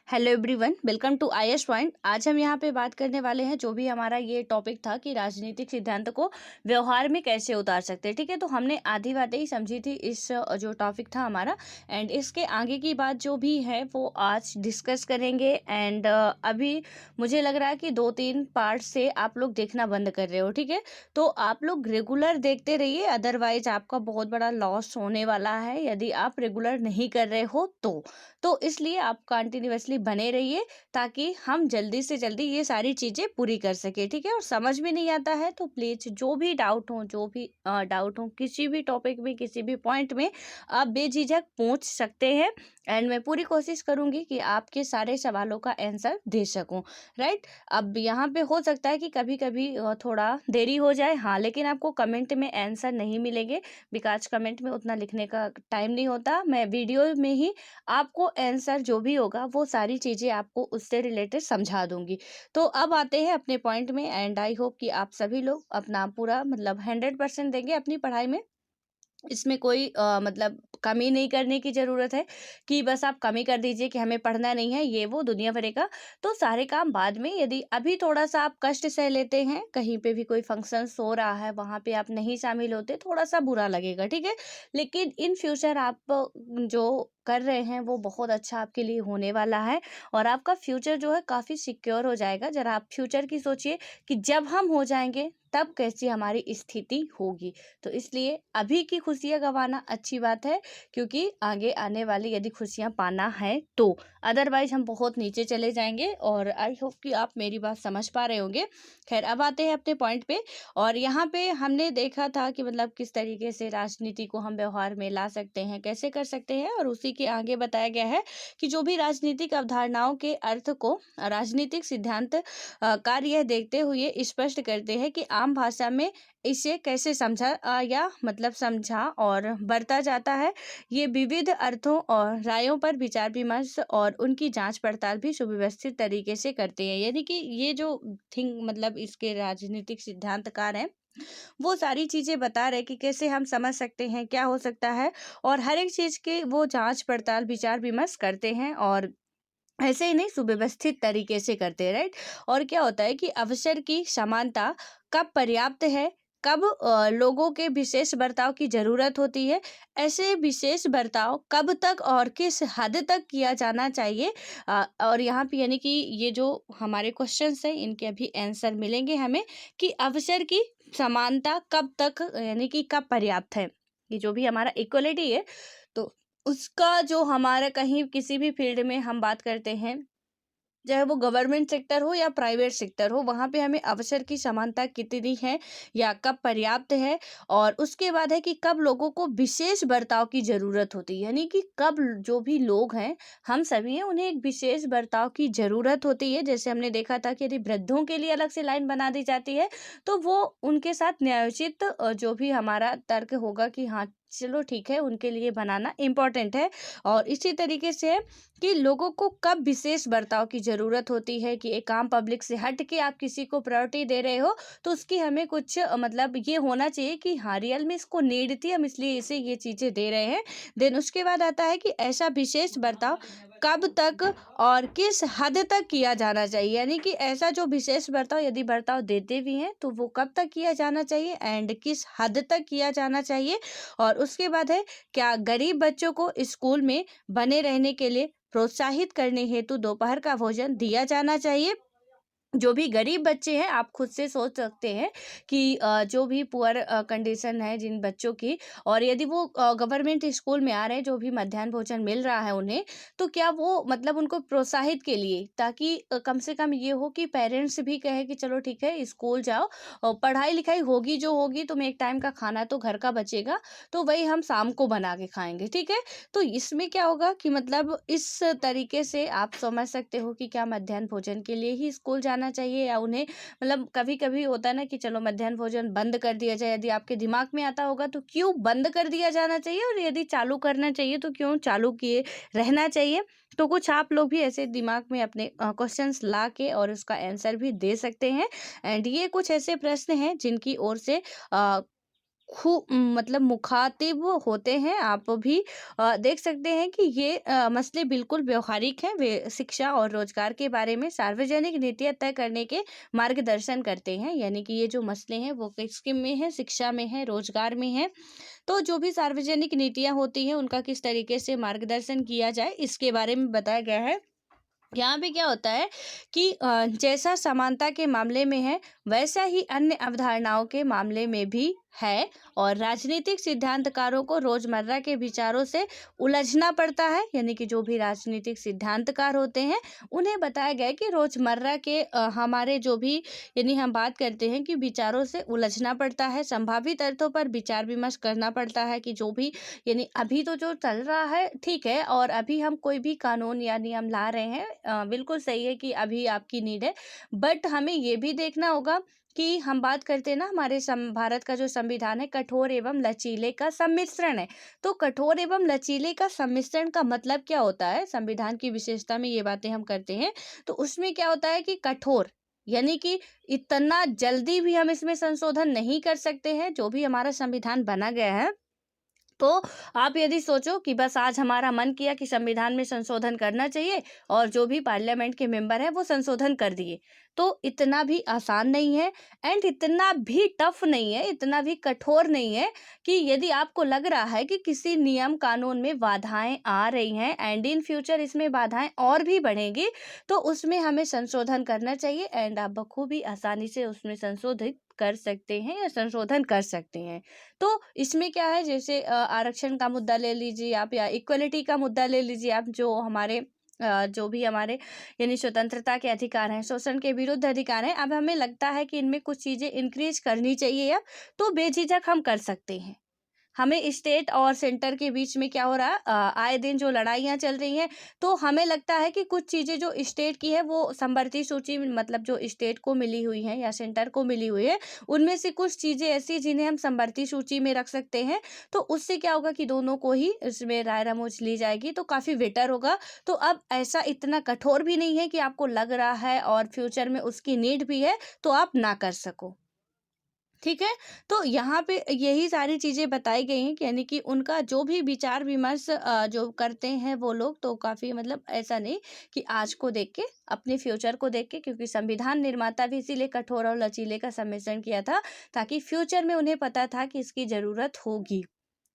Hello everyone, welcome to IAS point. आज हम यहाँ पे बात करने वाले हैं जो भी हमारा ये टॉपिक था कि राजनीतिक सिद्धांत को व्यवहार में कैसे उतार सकते हैं। ठीक है, तो हमने आधी बातें ही समझी थी इस जो टॉपिक था हमारा। एंड इसके आगे की बात जो भी है वो आज डिस्कस करेंगे। एंड अभी मुझे लग रहा है कि 2-3 पार्ट से आप लोग देखना बंद कर रहे हो। ठीक है, तो आप लोग रेगुलर देखते रहिए, अदरवाइज आपका बहुत बड़ा लॉस होने वाला है यदि आप रेगुलर नहीं कर रहे हो तो इसलिए आप कंटिन्यूअसली बने रहिए ताकि हम जल्दी से जल्दी ये सारी चीज़ें पूरी कर सके। ठीक है, और समझ में नहीं आता है तो प्लीज़ जो भी डाउट हो किसी भी टॉपिक में, किसी भी पॉइंट में, आप बेझिझक पूछ सकते हैं। एंड मैं पूरी कोशिश करूँगी कि आपके सारे सवालों का आंसर दे सकूँ। राइट, अब यहाँ पे हो सकता है कि कभी कभी थोड़ा देरी हो जाए, हाँ, लेकिन आपको कमेंट में आंसर नहीं मिलेंगे बिकॉज कमेंट में उतना लिखने का टाइम नहीं होता। मैं वीडियो में ही आपको आंसर जो भी होगा वो सारी चीज़ें आपको उससे रिलेटेड समझा दूंगी। तो अब आते हैं अपने पॉइंट में। एंड आई होप कि आप सभी लोग अपना पूरा मतलब 100% देंगे अपनी पढ़ाई में। इसमें कोई मतलब कमी नहीं करने की ज़रूरत है कि बस आप कमी कर दीजिए कि हमें पढ़ना नहीं है, ये वो दुनिया भरे का। तो सारे काम बाद में, यदि अभी थोड़ा-सा आप कष्ट सह लेते हैं, कहीं पे भी कोई फंक्शन्स हो रहा है, वहाँ पे आप नहीं शामिल होते, थोड़ा-सा बुरा लगेगा, ठीक है? लेकिन इन फ्यूचर आप जो कर रहे हैं, वो बहुत अच्छा आपके लिए होने वाला है और आपका फ्यूचर जो है काफ़ी सिक्योर हो जाएगा। ज़रा आप फ्यूचर की सोचिए कि जब हम हो जाएँगे, तब कैसी हमारी स्थिति होगी। तो इसलिए अभी की खुशियाँ गंवाना अच्छी बात है, क्योंकि आगे आने वाली यदि खुशियाँ पाना है तो, अदरवाइज हम बहुत नीचे चले जाएंगे। और आई होप कि आप मेरी बात समझ पा रहे होंगे। खैर, अब आते हैं अपने पॉइंट पे। और यहाँ पे हमने देखा था कि मतलब किस तरीके से राजनीति को हम व्यवहार में ला सकते हैं, कैसे कर सकते हैं, और उसी के आगे बताया गया है कि जो भी राजनीतिक अवधारणाओं के अर्थ को राजनीतिक सिद्धांत कार्य देखते हुए स्पष्ट करते हैं कि आम भाषा में इसे कैसे समझा या मतलब समझा और बरता जाता है। ये विविध अर्थों और रायों पर विचार विमर्श और उनकी जांच पड़ताल भी सुव्यवस्थित तरीके से करते हैं। यानी कि ये जो थिंग मतलब इसके राजनीतिक सिद्धांतकार हैं, वो सारी चीज़ें बता रहे कि कैसे हम समझ सकते हैं, क्या हो सकता है, और हर एक चीज़ की वो जांच पड़ताल विचार विमर्श करते हैं और ऐसे ही नहीं, सुव्यवस्थित तरीके से करते हैं। राइट, और क्या होता है कि अवसर की समानता कब पर्याप्त है, कब लोगों के विशेष बर्ताव की जरूरत होती है, ऐसे विशेष बर्ताव कब तक और किस हद तक किया जाना चाहिए। और यहाँ पे यानी कि ये जो हमारे क्वेश्चंस हैं इनके अभी आंसर मिलेंगे हमें कि अवसर की समानता कब तक यानी कि कब पर्याप्त है। ये जो भी हमारा इक्वलिटी है, तो उसका जो हमारा कहीं किसी भी फील्ड में हम बात करते हैं, चाहे वो गवर्नमेंट सेक्टर हो या प्राइवेट सेक्टर हो, वहाँ पे हमें अवसर की समानता कितनी है या कब पर्याप्त है। और उसके बाद है कि कब लोगों को विशेष बर्ताव की ज़रूरत होती है, यानी कि कब जो भी लोग हैं, हम सभी हैं, उन्हें एक विशेष बर्ताव की ज़रूरत होती है। जैसे हमने देखा था कि यदि वृद्धों के लिए अलग से लाइन बना दी जाती है, तो वो उनके साथ न्यायोचित जो भी हमारा तर्क होगा कि हाँ, चलो ठीक है, उनके लिए बनाना इम्पोर्टेंट है। और इसी तरीके से कि लोगों को कब विशेष बर्ताव की ज़रूरत होती है कि एक आम पब्लिक से हट के आप किसी को प्रायोरिटी दे रहे हो, तो उसकी हमें कुछ मतलब ये होना चाहिए कि हाँ, रियल में इसको नीड थी, हम इसलिए इसे ये चीज़ें दे रहे हैं। देन उसके बाद आता है कि ऐसा विशेष बर्ताव कब तक और किस हद तक किया जाना चाहिए, यानी कि ऐसा जो विशेष बर्ताव यदि बर्ताव देते भी हैं तो वो कब तक किया जाना चाहिए एंड किस हद तक किया जाना चाहिए। और उसके बाद है, क्या गरीब बच्चों को स्कूल में बने रहने के लिए प्रोत्साहित करने हेतु दोपहर का भोजन दिया जाना चाहिए। जो भी गरीब बच्चे हैं, आप खुद से सोच सकते हैं कि जो भी पुअर कंडीशन है जिन बच्चों की, और यदि वो गवर्नमेंट स्कूल में आ रहे हैं, जो भी मध्याह्न भोजन मिल रहा है उन्हें, तो क्या वो मतलब उनको प्रोत्साहित के लिए, ताकि कम से कम ये हो कि पेरेंट्स भी कहे कि चलो ठीक है स्कूल जाओ और पढ़ाई लिखाई होगी जो होगी, तुम्हें एक टाइम का खाना तो घर का बचेगा, तो वही हम शाम को बना के खाएंगे, ठीक है। तो इसमें क्या होगा कि मतलब इस तरीके से आप समझ सकते हो कि क्या मध्याह्न भोजन के लिए ही स्कूल जाना चाहिए, या उन्हें मतलब कभी कभी होता है ना कि चलो मध्याह्न भोजन बंद कर दिया जाए। यदि आपके दिमाग में आता होगा तो क्यों बंद कर दिया जाना चाहिए, और यदि चालू करना चाहिए तो क्यों चालू किए रहना चाहिए। तो कुछ आप लोग भी ऐसे दिमाग में अपने क्वेश्चंस ला के और उसका आंसर भी दे सकते हैं। एंड ये कुछ ऐसे प्रश्न हैं जिनकी ओर से मतलब मुखातिब होते हैं। आप भी देख सकते हैं कि ये मसले बिल्कुल व्यवहारिक हैं। वे शिक्षा और रोजगार के बारे में सार्वजनिक नीतियाँ तय करने के मार्गदर्शन करते हैं। यानी कि ये जो मसले हैं वो किसके में है, शिक्षा में है, रोजगार में है। तो जो भी सार्वजनिक नीतियाँ होती हैं उनका किस तरीके से मार्गदर्शन किया जाए इसके बारे में बताया गया है। यहाँ पे क्या होता है कि जैसा समानता के मामले में है वैसा ही अन्य अवधारणाओं के मामले में भी है। और राजनीतिक सिद्धांतकारों को रोजमर्रा के विचारों से उलझना पड़ता है। यानी कि जो भी राजनीतिक सिद्धांतकार होते हैं उन्हें बताया गया है कि रोजमर्रा के हमारे जो भी, यानी हम बात करते हैं कि विचारों से उलझना पड़ता है, संभावित अर्थों पर विचार विमर्श करना पड़ता है कि जो भी, यानी अभी तो जो चल रहा है ठीक है, और अभी हम कोई भी कानून या नियम ला रहे हैं, बिल्कुल सही है कि अभी आपकी नीड है, बट हमें ये भी देखना होगा कि हम बात करते हैं ना, हमारे भारत का जो संविधान है कठोर एवं लचीले का सम्मिश्रण है। तो कठोर एवं लचीले का सम्मिश्रण का मतलब क्या होता है, संविधान की विशेषता में ये बातें हम करते हैं। तो उसमें क्या होता है कि कठोर यानी कि इतना जल्दी भी हम इसमें संशोधन नहीं कर सकते हैं। जो भी हमारा संविधान बना गया है, तो आप यदि सोचो कि बस आज हमारा मन किया कि संविधान में संशोधन करना चाहिए और जो भी पार्लियामेंट के मेंबर हैं वो संशोधन कर दिए, तो इतना भी आसान नहीं है एंड इतना भी टफ नहीं है, इतना भी कठोर नहीं है कि यदि आपको लग रहा है कि किसी नियम कानून में बाधाएं आ रही हैं एंड इन फ्यूचर इसमें बाधाएं और भी बढ़ेंगी, तो उसमें हमें संशोधन करना चाहिए एंड आप बखूबी आसानी से उसमें संशोधित कर सकते हैं या संशोधन कर सकते हैं। तो इसमें क्या है, जैसे आरक्षण का मुद्दा ले लीजिए आप, या इक्वलिटी का मुद्दा ले लीजिए आप, जो हमारे जो भी हमारे यानी स्वतंत्रता के अधिकार हैं, शोषण के विरुद्ध अधिकार हैं, अब हमें लगता है कि इनमें कुछ चीज़ें इंक्रीज करनी चाहिए अब, तो बेझिझक हम कर सकते हैं। हमें स्टेट और सेंटर के बीच में क्या हो रहा है, आए दिन जो लड़ाइयाँ चल रही हैं, तो हमें लगता है कि कुछ चीज़ें जो स्टेट की है वो समवर्ती सूची में, मतलब जो स्टेट को मिली हुई हैं या सेंटर को मिली हुई है, उनमें से कुछ चीज़ें ऐसी जिन्हें हम समवर्ती सूची में रख सकते हैं। तो उससे क्या होगा कि दोनों को ही इसमें राय रमोज ली जाएगी, तो काफ़ी बेटर होगा। तो अब ऐसा इतना कठोर भी नहीं है कि आपको लग रहा है और फ्यूचर में उसकी नीड भी है तो आप ना कर सको। ठीक है? तो यहाँ पे यही सारी चीज़ें बताई गई हैं कि यानी कि उनका जो भी विचार विमर्श जो करते हैं वो लोग, तो काफ़ी, मतलब ऐसा नहीं कि आज को देख के, अपने फ्यूचर को देख के, क्योंकि संविधान निर्माता भी इसीलिए कठोर और लचीले का सम्मिश्रण किया था, ताकि फ्यूचर में उन्हें पता था कि इसकी ज़रूरत होगी।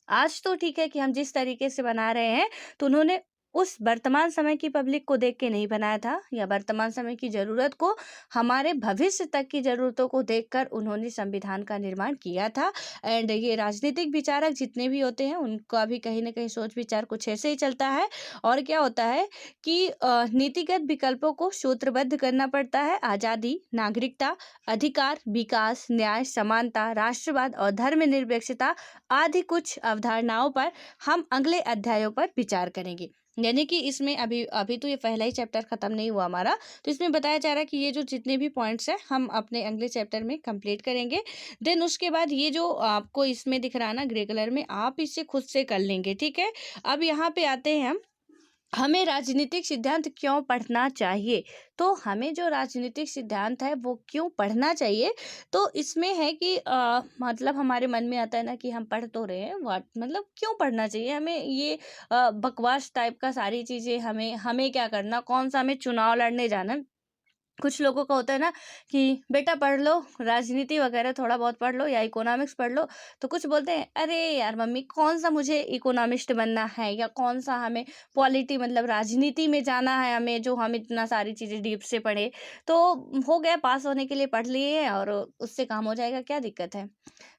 आज तो ठीक है कि हम जिस तरीके से बना रहे हैं, तो उन्होंने उस वर्तमान समय की पब्लिक को देख के नहीं बनाया था, या वर्तमान समय की ज़रूरत को, हमारे भविष्य तक की ज़रूरतों को देखकर उन्होंने संविधान का निर्माण किया था। एंड ये राजनीतिक विचारक जितने भी होते हैं उनका भी कहीं न कहीं सोच विचार कुछ ऐसे ही चलता है। और क्या होता है कि नीतिगत विकल्पों को सूत्रबद्ध करना पड़ता है। आज़ादी, नागरिकता, अधिकार, विकास, न्याय, समानता, राष्ट्रवाद और धर्मनिरपेक्षता आदि कुछ अवधारणाओं पर हम अगले अध्यायों पर विचार करेंगे। यानी कि इसमें अभी अभी तो ये पहला ही चैप्टर खत्म नहीं हुआ हमारा, तो इसमें बताया जा रहा है कि ये जो जितने भी पॉइंट्स हैं हम अपने अगले चैप्टर में कंप्लीट करेंगे। देन उसके बाद ये जो आपको इसमें दिख रहा है ना ग्रे कलर में, आप इसे खुद से कर लेंगे, ठीक है। अब यहाँ पे आते हैं हम, हमें राजनीतिक सिद्धांत क्यों पढ़ना चाहिए। तो हमें जो राजनीतिक सिद्धांत है वो क्यों पढ़ना चाहिए, तो इसमें है कि मतलब हमारे मन में आता है ना कि हम पढ़ तो रहे हैं, वाट मतलब क्यों पढ़ना चाहिए हमें ये बकवास टाइप का सारी चीज़ें, हमें हमें क्या करना, कौन सा हमें चुनाव लड़ने जाना है। कुछ लोगों का होता है ना कि बेटा पढ़ लो, राजनीति वगैरह थोड़ा बहुत पढ़ लो या इकोनॉमिक्स पढ़ लो, तो कुछ बोलते हैं अरे यार मम्मी कौन सा मुझे इकोनॉमिस्ट बनना है, या कौन सा हमें पॉलिटी मतलब राजनीति में जाना है हमें, जो हम इतना सारी चीज़ें डीप से पढ़े, तो हो गया पास होने के लिए पढ़ लिए हैं और उससे काम हो जाएगा, क्या दिक्कत है।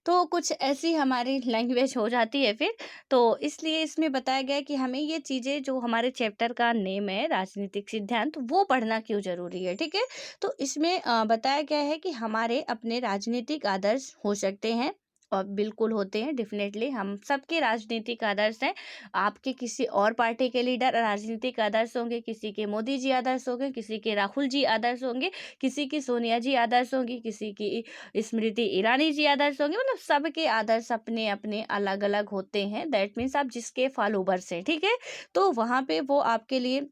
तो कुछ ऐसी हमारी लैंग्वेज हो जाती है फिर। तो इसलिए इसमें बताया गया है कि हमें ये चीज़ें, जो हमारे चैप्टर का नेम है राजनीतिक सिद्धांत, वो पढ़ना क्यों ज़रूरी है, ठीक है। तो इसमें बताया गया है कि हमारे अपने राजनीतिक आदर्श हो सकते हैं, और बिल्कुल होते हैं, डेफिनेटली हम सबके राजनीतिक आदर्श हैं। आपके किसी और पार्टी के लीडर राजनीतिक आदर्श होंगे, किसी के मोदी जी आदर्श होंगे, किसी के राहुल जी आदर्श होंगे, किसी की सोनिया जी आदर्श होंगी, किसी की स्मृति ईरानी जी आदर्श होंगे, मतलब सबके आदर्श अपने अपने अलग अलग होते हैं। दैट मीन्स आप जिसके फॉलोवर्स हैं, ठीक है। तो वहाँ पे वो आपके लिए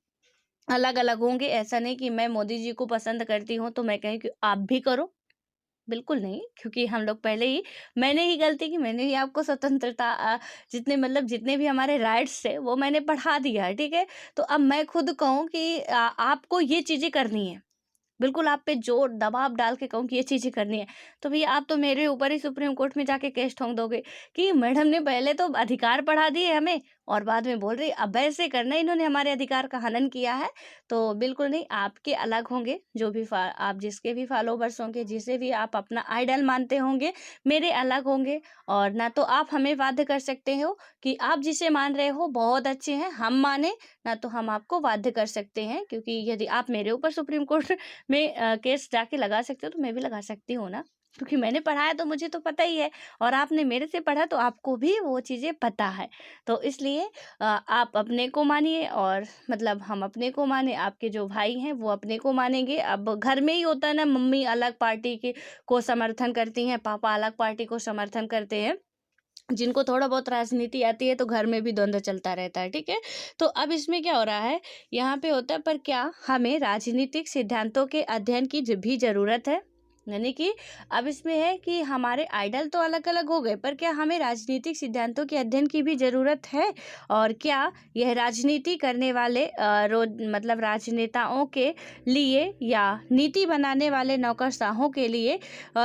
अलग अलग होंगे। ऐसा नहीं कि मैं मोदी जी को पसंद करती हूँ तो मैं कहूँ कि आप भी करो, बिल्कुल नहीं, क्योंकि हम लोग पहले ही मैंने ही गलती की, मैंने ही आपको स्वतंत्रता जितने भी हमारे राइट्स थे वो मैंने बढ़ा दिया है, ठीक है? तो अब मैं खुद कहूँ कि आपको ये चीज़ें करनी है, बिल्कुल आप पे ज़ोर दबाव डाल के कहूँ कि ये चीज़ें करनी है, तो भैया आप तो मेरे ऊपर ही सुप्रीम कोर्ट में जाके केस ठोक दोगे कि मैडम ने पहले तो अधिकार बढ़ा दिए हमें और बाद में बोल रही अब ऐसे करना, इन्होंने हमारे अधिकार का हनन किया है। तो बिल्कुल नहीं, आपके अलग होंगे, जो भी आप जिसके भी फॉलोवर्स होंगे, जिसे भी आप अपना आइडल मानते होंगे, मेरे अलग होंगे। और ना तो आप हमें बाध्य कर सकते हो कि आप जिसे मान रहे हो बहुत अच्छे हैं, हम माने, ना तो हम आपको बाध्य कर सकते हैं, क्योंकि यदि आप मेरे ऊपर सुप्रीम कोर्ट में केस जाके लगा सकते हो तो मैं भी लगा सकती हूँ ना, क्योंकि मैंने पढ़ा है तो मुझे तो पता ही है और आपने मेरे से पढ़ा तो आपको भी वो चीज़ें पता है। तो इसलिए आप अपने को मानिए और मतलब हम अपने को माने, आपके जो भाई हैं वो अपने को मानेंगे। अब घर में ही होता है ना, मम्मी अलग पार्टी के को समर्थन करती हैं, पापा अलग पार्टी को समर्थन करते हैं। जिनको थोड़ा बहुत राजनीति आती है तो घर में भी द्वंद्व चलता रहता है, ठीक है? तो अब इसमें क्या हो रहा है, यहाँ पे होता है पर क्या हमें राजनीतिक सिद्धांतों के अध्ययन की भी ज़रूरत है? यानी कि अब इसमें है कि हमारे आइडल तो अलग-अलग हो गए, पर क्या हमें राजनीतिक सिद्धांतों के अध्ययन की भी ज़रूरत है? और क्या यह राजनीति करने वाले रोज मतलब राजनेताओं के लिए या नीति बनाने वाले नौकरशाहों के लिए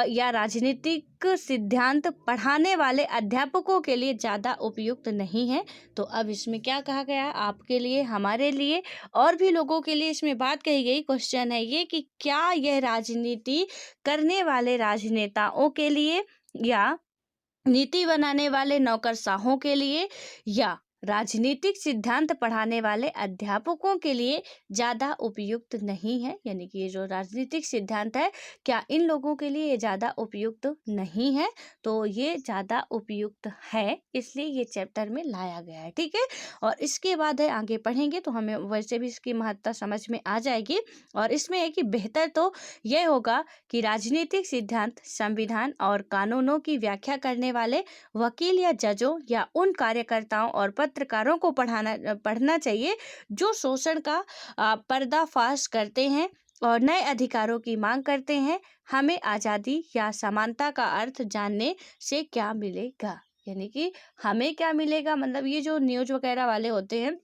या राजनीतिक सिद्धांत पढ़ाने वाले अध्यापकों के लिए ज़्यादा उपयुक्त नहीं है? तो अब इसमें क्या कहा गया है, आपके लिए, हमारे लिए और भी लोगों के लिए इसमें बात कही गई। क्वेश्चन है ये कि क्या यह राजनीति करने वाले राजनेताओं के लिए या नीति बनाने वाले नौकरशाहों के लिए या राजनीतिक सिद्धांत पढ़ाने वाले अध्यापकों के लिए ज़्यादा उपयुक्त नहीं है? यानी कि ये जो राजनीतिक सिद्धांत है, क्या इन लोगों के लिए ये ज़्यादा उपयुक्त नहीं है? तो ये ज़्यादा उपयुक्त है, इसलिए ये चैप्टर में लाया गया है, ठीक है? और इसके बाद है, आगे पढ़ेंगे तो हमें वैसे भी इसकी महत्ता समझ में आ जाएगी। और इसमें है कि बेहतर तो यह होगा कि राजनीतिक सिद्धांत संविधान और कानूनों की व्याख्या करने वाले वकील या जजों या उन कार्यकर्ताओं और पत्रकारों को पढ़ना चाहिए जो शोषण का पर्दाफाश करते हैं और नए अधिकारों की मांग करते हैं। हमें आज़ादी या समानता का अर्थ जानने से क्या मिलेगा? यानी कि हमें क्या मिलेगा, मतलब ये जो न्यूज़ वगैरह वाले होते हैं,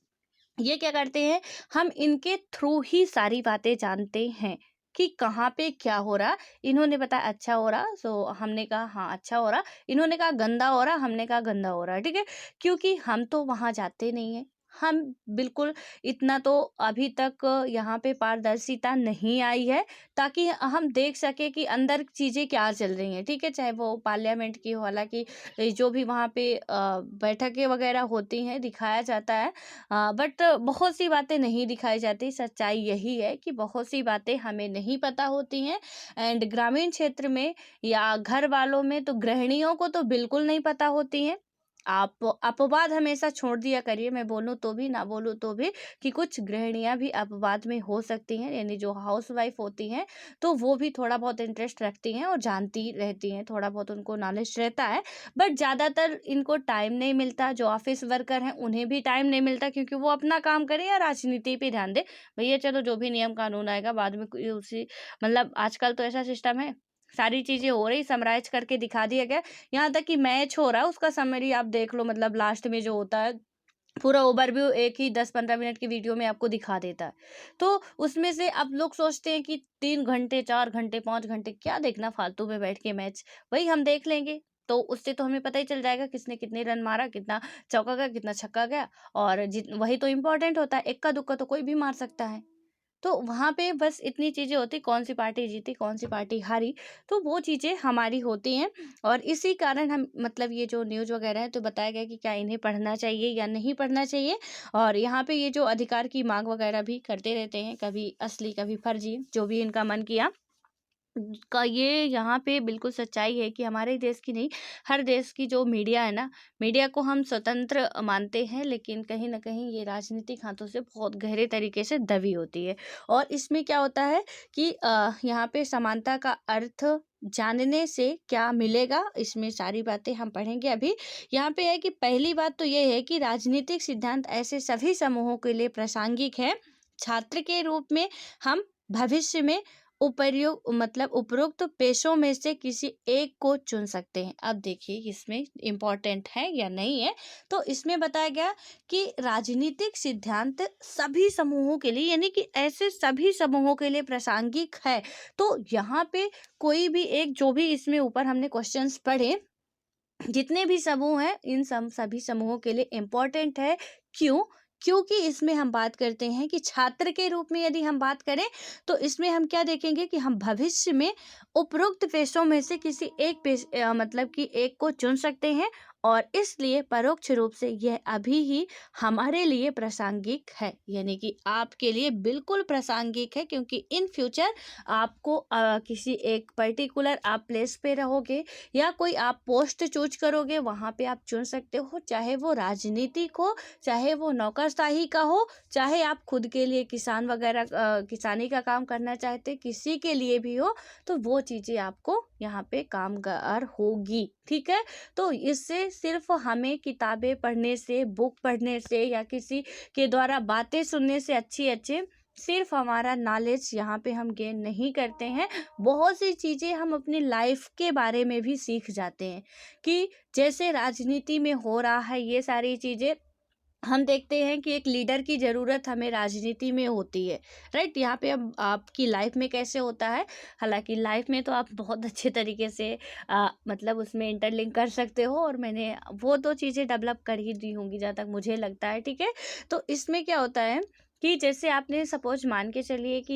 ये क्या करते हैं, हम इनके थ्रू ही सारी बातें जानते हैं कि कहाँ पे क्या हो रहा। इन्होंने बताया अच्छा हो रहा, सो हमने कहा हाँ अच्छा हो रहा। इन्होंने कहा गंदा हो रहा, हमने कहा गंदा हो रहा, ठीक है? क्योंकि हम तो वहाँ जाते नहीं हैं। हम बिल्कुल इतना तो अभी तक यहाँ पे पारदर्शिता नहीं आई है ताकि हम देख सके कि अंदर चीज़ें क्या चल रही हैं, ठीक है? चाहे वो पार्लियामेंट की हो, हालांकि जो भी वहाँ पे बैठकें वगैरह होती हैं दिखाया जाता है, बट बहुत सी बातें नहीं दिखाई जाती। सच्चाई यही है कि बहुत सी बातें हमें नहीं पता होती हैं। एंड ग्रामीण क्षेत्र में या घर वालों में तो गृहिणियों को तो बिल्कुल नहीं पता होती हैं। आप अपवाद हमेशा छोड़ दिया करिए, मैं बोलूँ तो भी ना बोलूँ तो भी, कि कुछ गृहिणियाँ भी अपवाद में हो सकती हैं, यानी जो हाउसवाइफ होती हैं तो वो भी थोड़ा बहुत इंटरेस्ट रखती हैं और जानती रहती हैं, थोड़ा बहुत उनको नॉलेज रहता है। बट ज़्यादातर इनको टाइम नहीं मिलता, जो ऑफिस वर्कर हैं उन्हें भी टाइम नहीं मिलता, क्योंकि वो अपना काम करें या राजनीति पे ध्यान दें। भैया चलो जो भी नियम कानून आएगा बाद में उसी मतलब आजकल तो ऐसा सिस्टम है, सारी चीज़ें हो रही, समराइज करके दिखा दिया गया। यहाँ तक कि मैच हो रहा है उसका समरी आप देख लो, मतलब लास्ट में जो होता है पूरा ओवरव्यू एक ही 10-15 मिनट की वीडियो में आपको दिखा देता है। तो उसमें से अब लोग सोचते हैं कि 3 घंटे, 4 घंटे, 5 घंटे क्या देखना फालतू में बैठ के मैच, वही हम देख लेंगे। तो उससे तो हमें पता ही चल जाएगा किसने कितने रन मारा, कितना चौका गया, कितना छक्का गया, और वही तो इम्पोर्टेंट होता है। इक्का-दुक्का तो कोई भी मार सकता है। तो वहाँ पे बस इतनी चीज़ें होती, कौन-सी पार्टी जीती, कौन-सी पार्टी हारी, तो वो चीज़ें हमारी होती हैं। और इसी कारण हम मतलब ये जो न्यूज़ वगैरह है तो बताया गया कि क्या इन्हें पढ़ना चाहिए या नहीं पढ़ना चाहिए। और यहाँ पे ये जो अधिकार की माँग वगैरह भी करते रहते हैं, कभी असली, कभी फर्जी, जो भी इनका मन किया। का ये यहाँ पे बिल्कुल सच्चाई है कि हमारे देश की नहीं, हर देश की जो मीडिया है ना, मीडिया को हम स्वतंत्र मानते हैं, लेकिन कहीं न कहीं ये राजनीतिक हाथों से बहुत गहरे तरीके से दबी होती है। और इसमें क्या होता है कि यहाँ पे समानता का अर्थ जानने से क्या मिलेगा, इसमें सारी बातें हम पढ़ेंगे अभी। यहाँ पे है कि पहली बात तो ये है कि राजनीतिक सिद्धांत ऐसे सभी समूहों के लिए प्रासंगिक है। छात्र के रूप में हम भविष्य में उपर्युक्त मतलब उपरोक्त पेशों में से किसी एक को चुन सकते हैं। अब देखिए इसमें इम्पोर्टेंट है या नहीं है। तो इसमें बताया गया कि राजनीतिक सिद्धांत सभी समूहों के लिए, यानी कि ऐसे सभी समूहों के लिए प्रासंगिक है। तो यहाँ पे कोई भी एक, जो भी इसमें ऊपर हमने क्वेश्चंस पढ़े, जितने भी समूह हैं इन सभी समूहों के लिए इम्पोर्टेंट है। क्यों? क्योंकि इसमें हम बात करते हैं कि छात्र के रूप में यदि हम बात करें तो इसमें हम क्या देखेंगे कि हम भविष्य में उपरोक्त पेशों में से किसी एक मतलब कि एक को चुन सकते हैं, और इसलिए परोक्ष रूप से यह अभी ही हमारे लिए प्रासंगिक है, यानी कि आपके लिए बिल्कुल प्रासंगिक है, क्योंकि इन फ्यूचर आपको किसी एक पर्टिकुलर आप प्लेस पे रहोगे या कोई आप पोस्ट चूज करोगे, वहाँ पे आप चुन सकते हो, चाहे वो राजनीतिक हो, चाहे वो नौकरशाही का हो, चाहे आप खुद के लिए किसान वगैरह किसानी का काम करना चाहते, किसी के लिए भी हो, तो वो चीज़ें आपको यहाँ पे कामगार होगी। ठीक है, तो इससे सिर्फ हमें किताबें पढ़ने से, बुक पढ़ने से या किसी के द्वारा बातें सुनने से अच्छी अच्छे सिर्फ हमारा नॉलेज यहाँ पे हम गेन नहीं करते हैं, बहुत सी चीज़ें हम अपनी लाइफ के बारे में भी सीख जाते हैं कि जैसे राजनीति में हो रहा है ये सारी चीज़ें हम देखते हैं कि एक लीडर की ज़रूरत हमें राजनीति में होती है, राइट। यहाँ पे अब आपकी लाइफ में कैसे होता है, हालांकि लाइफ में तो आप बहुत अच्छे तरीके से मतलब उसमें इंटरलिंक कर सकते हो, और मैंने वो दो चीज़ें डेवलप कर ही दी होंगी जहाँ तक मुझे लगता है। ठीक है, तो इसमें क्या होता है कि जैसे आपने सपोज मान के चलिए कि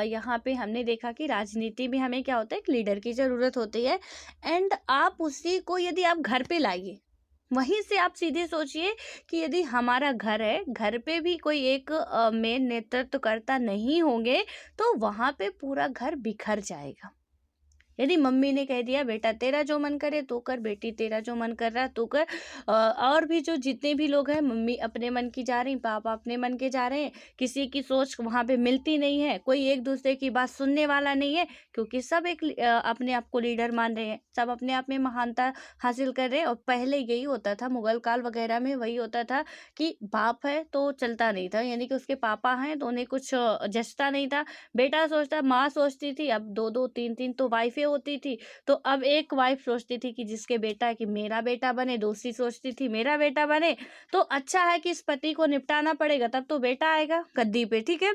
यहाँ पे हमने देखा कि राजनीति में हमें क्या होता है, एक लीडर की ज़रूरत होती है, एंड आप उसी को यदि आप घर पे लाइए, वहीं से आप सीधे सोचिए कि यदि हमारा घर है, घर पे भी कोई एक मेन नेतृत्वकर्ता नहीं होंगे तो वहाँ पे पूरा घर बिखर जाएगा। यदि मम्मी ने कह दिया बेटा तेरा जो मन करे तो कर, बेटी तेरा जो मन कर रहा तो कर, और भी जो जितने भी लोग हैं, मम्मी अपने मन की जा रही, पापा अपने मन के जा रहे हैं, किसी की सोच वहाँ पे मिलती नहीं है, कोई एक दूसरे की बात सुनने वाला नहीं है, क्योंकि सब एक अपने आप को लीडर मान रहे हैं, सब अपने आप में महानता हासिल कर रहे हैं। और पहले यही होता था, मुगल काल वगैरह में वही होता था कि बाप है तो चलता नहीं था, यानी कि उसके पापा हैं तो उन्हें कुछ जचता नहीं था। बेटा सोचता, माँ सोचती थी, अब दो दो तीन तीन तो वाइफें होती थी, तो अब एक वाइफ सोचती थी कि जिसके बेटा है कि मेरा बेटा बने, दूसरी सोचती थी मेरा बेटा बने, तो अच्छा है कि इस पति को निपटाना पड़ेगा, तब तो बेटा आएगा गद्दी पे। ठीक है,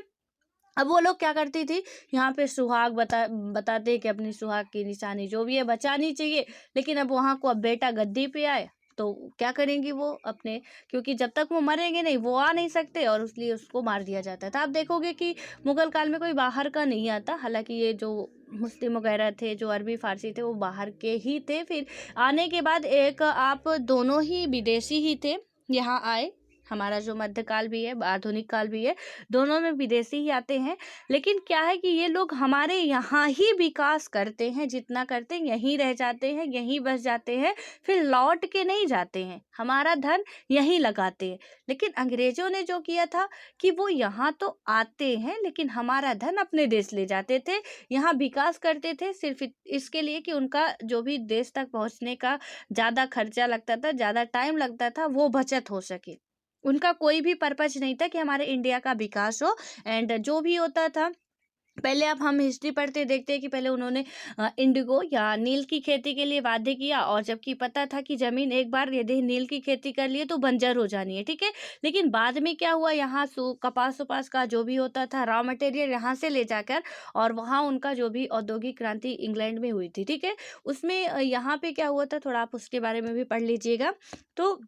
अब वो लोग क्या करती थी, यहाँ पे सुहाग बताते कि अपनी सुहाग की निशानी जो भी है बचानी चाहिए, लेकिन अब वहाँ को अब बेटा गद्दी पे आए तो क्या करेंगी वो अपने, क्योंकि जब तक वो मरेंगे नहीं वो आ नहीं सकते, और इसलिए उसको मार दिया जाता था। आप देखोगे कि मुगल काल में कोई बाहर का नहीं आता, हालांकि ये जो मुस्लिम वगैरह थे, जो अरबी फारसी थे, वो बाहर के ही थे। फिर आने के बाद एक आप दोनों ही विदेशी ही थे, यहाँ आए। हमारा जो मध्यकाल भी है, आधुनिक काल भी है, दोनों में विदेशी ही आते हैं। लेकिन क्या है कि ये लोग हमारे यहाँ ही विकास करते हैं, जितना करते हैं यहीं रह जाते हैं, यहीं बस जाते हैं, फिर लौट के नहीं जाते हैं, हमारा धन यहीं लगाते हैं। लेकिन अंग्रेजों ने जो किया था कि वो यहाँ तो आते हैं लेकिन हमारा धन अपने देश ले जाते थे, यहाँ विकास करते थे, सिर्फ इसके लिए कि उनका जो भी देश तक पहुँचने का ज़्यादा खर्चा लगता था, ज़्यादा टाइम लगता था, वो बचत हो सके। उनका कोई भी पर्पज नहीं था कि हमारे इंडिया का विकास हो। एंड जो भी होता था, पहले अब हम हिस्ट्री पढ़ते देखते हैं कि पहले उन्होंने इंडिगो या नील की खेती के लिए वादे किया, और जबकि पता था कि जमीन एक बार यदि नील की खेती कर लिए तो बंजर हो जानी है। ठीक है, लेकिन बाद में क्या हुआ, यहाँ कपास वपास का जो भी होता था रॉ मटेरियल यहाँ से ले जाकर, और वहाँ उनका जो भी औद्योगिक क्रांति इंग्लैंड में हुई थी, ठीक है, उसमें यहाँ पे क्या हुआ था, थोड़ा आप उसके बारे में भी पढ़ लीजिएगा। तो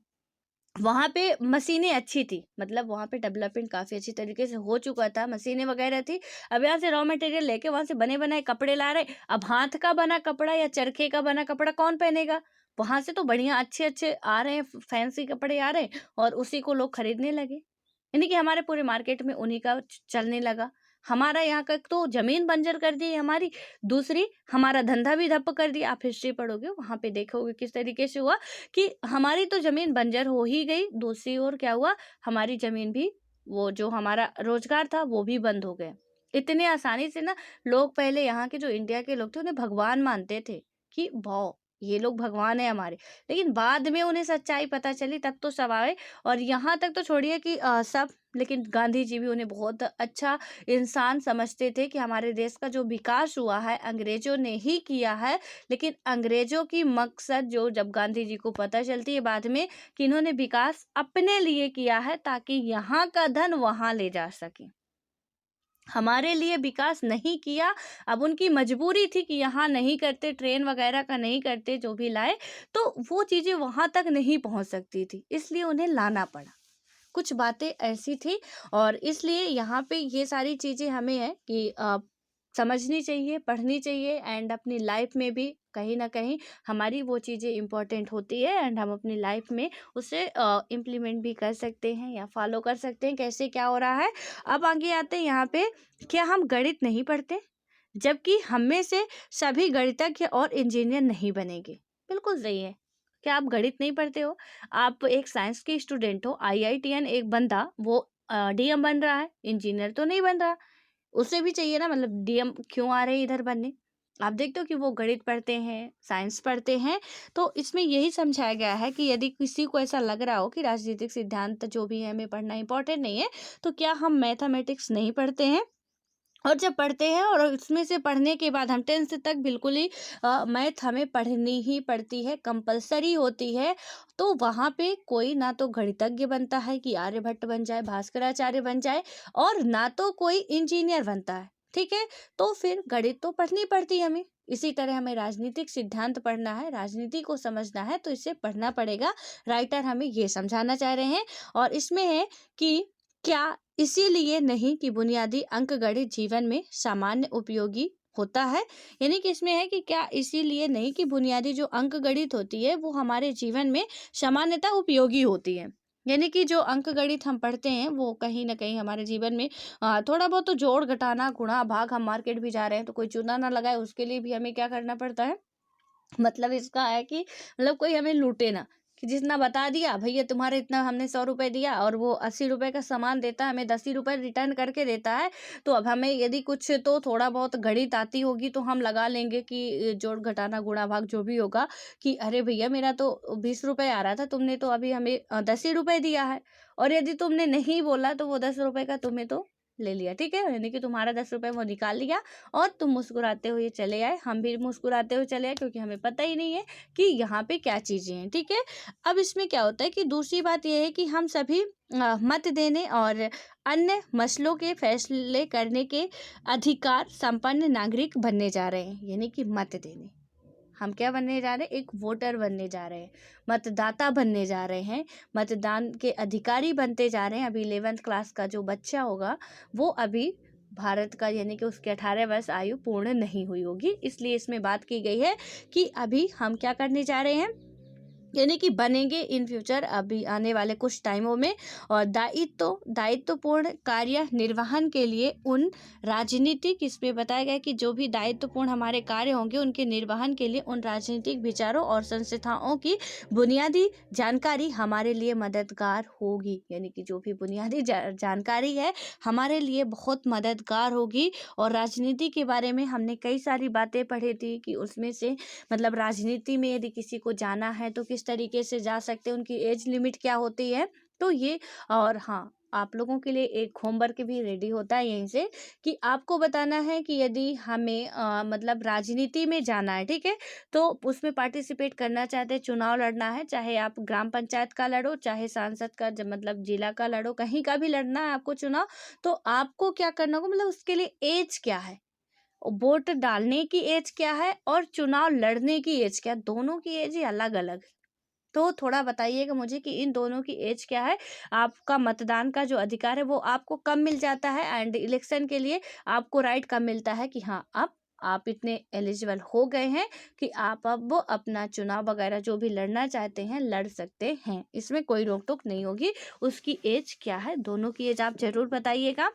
वहाँ पे मशीनें अच्छी थी, मतलब वहाँ पे डेवलपमेंट काफ़ी अच्छी तरीके से हो चुका था, मशीनें वगैरह थी। अब यहाँ से रॉ मटेरियल लेके वहाँ से बने बनाए कपड़े ला रहे। अब हाथ का बना कपड़ा या चरखे का बना कपड़ा कौन पहनेगा? वहाँ से तो बढ़िया अच्छे अच्छे आ रहे हैं, फैंसी कपड़े आ रहे हैं, और उसी को लोग खरीदने लगे, यानी कि हमारे पूरे मार्केट में उन्हीं का चलने लगा। हमारा यहाँ का तो जमीन बंजर कर दी हमारी, दूसरी हमारा धंधा भी ठप्प कर दिया। आप हिस्ट्री पढ़ोगे वहाँ पे देखोगे किस तरीके से हुआ कि हमारी तो जमीन बंजर हो ही गई, दूसरी ओर क्या हुआ, हमारी जमीन भी, वो जो हमारा रोजगार था वो भी बंद हो गए। इतने आसानी से ना, लोग पहले यहाँ के जो इंडिया के लोग थे उन्हें भगवान मानते थे कि वाह ये लोग भगवान है हमारे। लेकिन बाद में उन्हें सच्चाई पता चली तब तो सब आए। और यहाँ तक तो छोड़िए कि सब, लेकिन गांधी जी भी उन्हें बहुत अच्छा इंसान समझते थे कि हमारे देश का जो विकास हुआ है अंग्रेजों ने ही किया है। लेकिन अंग्रेजों की मकसद जो जब गांधी जी को पता चलती है बाद में कि इन्होंने विकास अपने लिए किया है ताकि यहाँ का धन वहां ले जा सके, हमारे लिए विकास नहीं किया। अब उनकी मजबूरी थी कि यहाँ नहीं करते, ट्रेन वगैरह का नहीं करते, जो भी लाए तो वो चीज़ें वहाँ तक नहीं पहुँच सकती थी, इसलिए उन्हें लाना पड़ा। कुछ बातें ऐसी थी और इसलिए यहाँ पे ये सारी चीज़ें हमें है कि समझनी चाहिए, पढ़नी चाहिए एंड अपनी लाइफ में भी कहीं ना कहीं हमारी वो चीज़ें इम्पोर्टेंट होती है एंड हम अपनी लाइफ में उसे इम्प्लीमेंट भी कर सकते हैं या फॉलो कर सकते हैं कैसे क्या हो रहा है। अब आगे आते हैं यहाँ पे, क्या हम गणित नहीं पढ़ते जबकि हम में से सभी गणितज्ञ और इंजीनियर नहीं बनेंगे? बिल्कुल सही है। क्या आप गणित नहीं पढ़ते हो? आप एक साइंस के स्टूडेंट हो, आईआईटीएन एक बंदा वो डीएम बन रहा है, इंजीनियर तो नहीं बन रहा। उसे भी चाहिए ना, मतलब डीएम क्यों आ रहे हैं इधर बनने? आप देखते हो कि वो गणित पढ़ते हैं, साइंस पढ़ते हैं। तो इसमें यही समझाया गया है कि यदि किसी को ऐसा लग रहा हो कि राजनीतिक सिद्धांत जो भी है हमें पढ़ना इंपॉर्टेंट नहीं है, तो क्या हम मैथमेटिक्स नहीं पढ़ते हैं? और जब पढ़ते हैं और उसमें से पढ़ने के बाद हम 10th तक बिल्कुल ही मैथ हमें पढ़नी ही पड़ती है, कंपलसरी होती है। तो वहाँ पे कोई ना तो गणितज्ञ बनता है कि आर्यभट्ट बन जाए, भास्कराचार्य बन जाए, और ना तो कोई इंजीनियर बनता है। ठीक है, तो फिर गणित तो पढ़नी पड़ती है हमें। इसी तरह हमें राजनीतिक सिद्धांत पढ़ना है, राजनीति को समझना है, तो इसे पढ़ना पड़ेगा। राइटर हमें ये समझाना चाह रहे हैं। और इसमें है कि क्या इसीलिए नहीं कि बुनियादी अंकगणित जीवन में सामान्य उपयोगी होता है? यानी कि इसमें है कि क्या इसीलिए नहीं कि बुनियादी जो अंकगणित होती है वो हमारे जीवन में सामान्यतः उपयोगी होती है। यानी कि जो अंकगणित हम पढ़ते हैं वो कहीं ना कहीं हमारे जीवन में थोड़ा बहुत तो जोड़ घटाना गुणा भाग, हम मार्केट भी जा रहे हैं तो कोई चूना ना लगाए उसके लिए भी हमें क्या करना पड़ता है। मतलब इसका है कि मतलब कोई हमें लूटे ना, कि जितना बता दिया भैया तुम्हारे इतना हमने 100 रुपए दिया और वो 80 रुपए का सामान देता है, हमें 10 ही रुपए रिटर्न करके देता है। तो अब हमें यदि कुछ तो थोड़ा बहुत गणित आती होगी तो हम लगा लेंगे कि जोड़ घटाना गुणा भाग जो भी होगा, कि अरे भैया मेरा तो 20 रुपए आ रहा था, तुमने तो अभी हमें 10 ही रुपए दिया है। और यदि तुमने नहीं बोला तो वो 10 रुपए का तुम्हें तो ले लिया, ठीक है, यानी कि तुम्हारा 10 रुपए वो निकाल लिया और तुम मुस्कुराते हुए चले आए, हम भी मुस्कुराते हुए चले आए, क्योंकि हमें पता ही नहीं है कि यहाँ पे क्या चीज़ें हैं। ठीक है, अब इसमें क्या होता है कि दूसरी बात यह है कि हम सभी मत देने और अन्य मसलों के फैसले करने के अधिकार संपन्न नागरिक बनने जा रहे हैं। यानी कि मत देने, हम क्या बनने जा रहे हैं? एक वोटर बनने जा रहे हैं, मतदाता बनने जा रहे हैं, मतदान के अधिकारी बनते जा रहे हैं। अभी 11th क्लास का जो बच्चा होगा वो अभी भारत का, यानी कि उसकी 18 वर्ष आयु पूर्ण नहीं हुई होगी, इसलिए इसमें बात की गई है कि अभी हम क्या करने जा रहे हैं, यानी कि बनेंगे इन फ्यूचर अभी आने वाले कुछ टाइमों में। और दायित्वपूर्ण कार्य निर्वहन के लिए उन राजनीतिक, इसमें बताया गया कि जो भी दायित्वपूर्ण हमारे कार्य होंगे उनके निर्वहन के लिए उन राजनीतिक विचारों और संस्थाओं की बुनियादी जानकारी हमारे लिए मददगार होगी। यानी कि जो भी बुनियादी जानकारी है हमारे लिए बहुत मददगार होगी। और राजनीति के बारे में हमने कई सारी बातें पढ़ी थी कि उसमें से मतलब राजनीति में यदि किसी को जाना है तो किस तरीके से जा सकते हैं, उनकी एज लिमिट क्या होती है, तो ये। और हाँ, आप लोगों के लिए एक होमवर्क भी रेडी होता है यहीं से, कि आपको बताना है कि यदि हमें मतलब राजनीति में जाना है, ठीक है, तो उसमें पार्टिसिपेट करना चाहते हैं, चुनाव लड़ना है, चाहे आप ग्राम पंचायत का लड़ो, चाहे सांसद का मतलब जिला का लड़ो, कहीं का भी लड़ना है आपको चुनाव, तो आपको क्या करना होगा, मतलब उसके लिए एज क्या है, वोट डालने की एज क्या है और चुनाव लड़ने की एज क्या है, दोनों की एज ही अलग अलग। तो थोड़ा बताइएगा मुझे कि इन दोनों की एज क्या है, आपका मतदान का जो अधिकार है वो आपको कब मिल जाता है, एंड इलेक्शन के लिए आपको राइट कब मिलता है कि हाँ अब आप इतने एलिजिबल हो गए हैं कि आप अब वो अपना चुनाव वगैरह जो भी लड़ना चाहते हैं लड़ सकते हैं, इसमें कोई रोक टोक नहीं होगी। उसकी एज क्या है, दोनों की एज आप जरूर बताइएगा।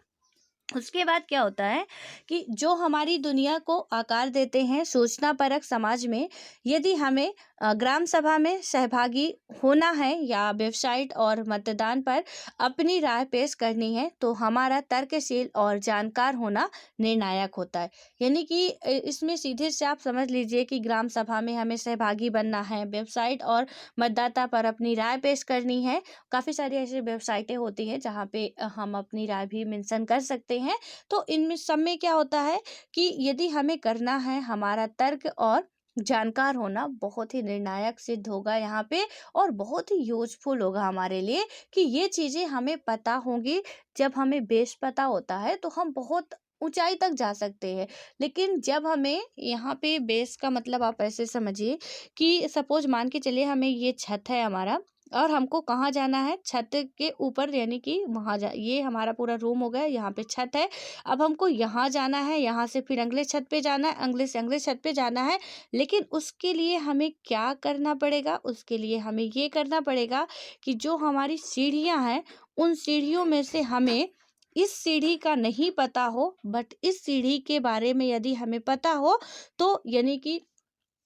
उसके बाद क्या होता है कि जो हमारी दुनिया को आकार देते हैं सूचना परक समाज में, यदि हमें ग्राम सभा में सहभागी होना है या वेबसाइट और मतदान पर अपनी राय पेश करनी है, तो हमारा तर्कशील और जानकार होना निर्णायक होता है। यानी कि इसमें सीधे से आप समझ लीजिए कि ग्राम सभा में हमें सहभागी बनना है, वेबसाइट और मतदाता पर अपनी राय पेश करनी है। काफ़ी सारी ऐसी वेबसाइटें होती हैं जहाँ पे हम अपनी राय भी मेंशन कर सकते हैं। तो इनमें सब में क्या होता है कि यदि हमें करना है, हमारा तर्क और जानकार होना बहुत ही निर्णायक सिद्ध होगा यहाँ पे, और बहुत ही यूजफुल होगा हमारे लिए कि ये चीज़ें हमें पता होंगी। जब हमें बेस पता होता है तो हम बहुत ऊंचाई तक जा सकते हैं। लेकिन जब हमें यहाँ पे बेस का मतलब आप ऐसे समझिए कि सपोज मान के चलिए हमें ये छत है हमारा, और हमको कहाँ जाना है, छत के ऊपर, यानी कि वहाँ जा, ये हमारा पूरा रूम हो गया, यहाँ पे छत है। अब हमको यहाँ जाना है, यहाँ से फिर अगले छत पे जाना है, अगले से अगले छत पे जाना है। लेकिन उसके लिए हमें क्या करना पड़ेगा, उसके लिए हमें ये करना पड़ेगा कि जो हमारी सीढ़ियाँ हैं, उन सीढ़ियों में से हमें इस सीढ़ी का नहीं पता हो, बट इस सीढ़ी के बारे में यदि हमें पता हो, तो यानी कि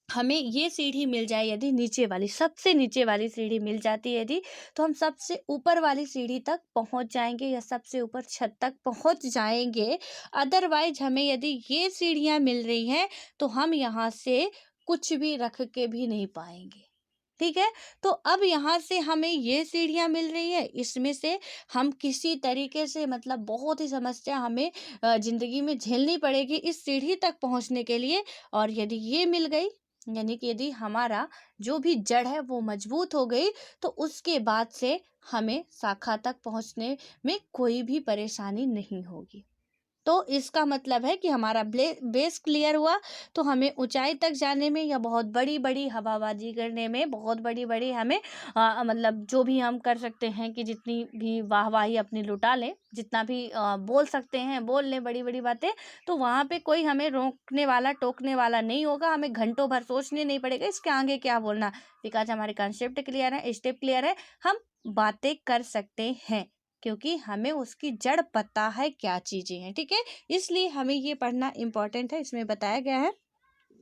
हमें ये सीढ़ी मिल जाए, यदि नीचे वाली, सबसे नीचे वाली सीढ़ी मिल जाती है यदि, तो हम सबसे ऊपर वाली सीढ़ी तक पहुंच जाएंगे या सबसे ऊपर छत तक पहुंच जाएंगे। अदरवाइज हमें यदि ये सीढ़ियां मिल रही हैं तो हम यहाँ से कुछ भी रख के भी नहीं पाएंगे। ठीक है। तो अब यहाँ से हमें ये सीढ़ियां मिल रही है, इसमें से हम किसी तरीके से, मतलब बहुत ही समस्या हमें जिंदगी में झेलनी पड़ेगी इस सीढ़ी तक पहुंचने के लिए। और यदि ये मिल गई, यानी कि यदि हमारा जो भी जड़ है वो मजबूत हो गई, तो उसके बाद से हमें शाखा तक पहुंचने में कोई भी परेशानी नहीं होगी। तो इसका मतलब है कि हमारा बेस क्लियर हुआ, तो हमें ऊंचाई तक जाने में या बहुत बड़ी बड़ी हवाबाजी करने में, बहुत बड़ी बड़ी हमें मतलब जो भी हम कर सकते हैं कि जितनी भी वाहवाही अपनी लुटा लें, जितना भी बोल सकते हैं बोल लें बड़ी बड़ी बातें, तो वहाँ पे कोई हमें रोकने वाला टोकने वाला नहीं होगा। हमें घंटों भर सोचने नहीं पड़ेगा इसके आगे क्या बोलना, बिकॉज हमारे कंसेप्ट क्लियर है, स्टेप क्लियर है, हम बातें कर सकते हैं, क्योंकि हमें उसकी जड़ पता है क्या चीज़ें हैं। ठीक है। इसलिए हमें ये पढ़ना इम्पोर्टेंट है, इसमें बताया गया है।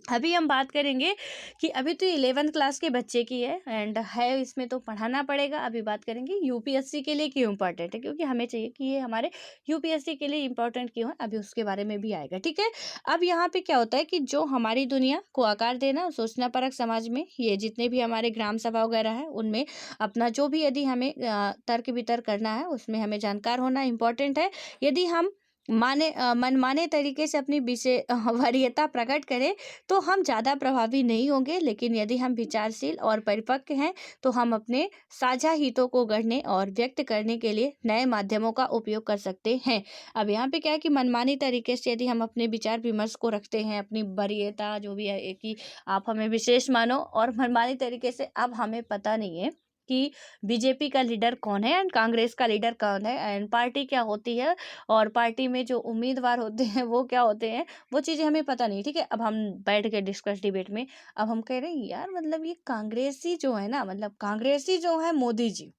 अभी हम बात करेंगे कि अभी तो 11th क्लास के बच्चे की है एंड है, इसमें तो पढ़ाना पड़ेगा। अभी बात करेंगे यूपीएससी के लिए क्यों इम्पोर्टेंट है, क्योंकि हमें चाहिए कि ये हमारे यूपीएससी के लिए इम्पोर्टेंट क्यों है, अभी उसके बारे में भी आएगा। ठीक है। अब यहाँ पे क्या होता है कि जो हमारी दुनिया को आकार देना, सोचना परक समाज में ये जितने भी हमारे ग्राम सभा वगैरह है, उनमें अपना जो भी यदि हमें तर्क वितर्क करना है, उसमें हमें जानकार होना इम्पोर्टेंट है। यदि हम मनमाने तरीके से अपनी विषय वरीयता प्रकट करें तो हम ज़्यादा प्रभावी नहीं होंगे। लेकिन यदि हम विचारशील और परिपक्व हैं तो हम अपने साझा हितों को गढ़ने और व्यक्त करने के लिए नए माध्यमों का उपयोग कर सकते हैं। अब यहाँ पे क्या है कि मनमानी तरीके से यदि हम अपने विचार विमर्श को रखते हैं, अपनी वरीयता जो भी है कि आप हमें विशेष मानो, और मनमानी तरीके से अब हमें पता नहीं है कि बीजेपी का लीडर कौन है एंड कांग्रेस का लीडर कौन है एंड पार्टी क्या होती है, और पार्टी में जो उम्मीदवार होते हैं वो क्या होते हैं, वो चीज़ें हमें पता नहीं। ठीक है। अब हम बैठ के डिस्कस डिबेट में, अब हम कह रहे हैं यार, मतलब ये कांग्रेसी जो है ना, मतलब कांग्रेसी जो है मोदी जी,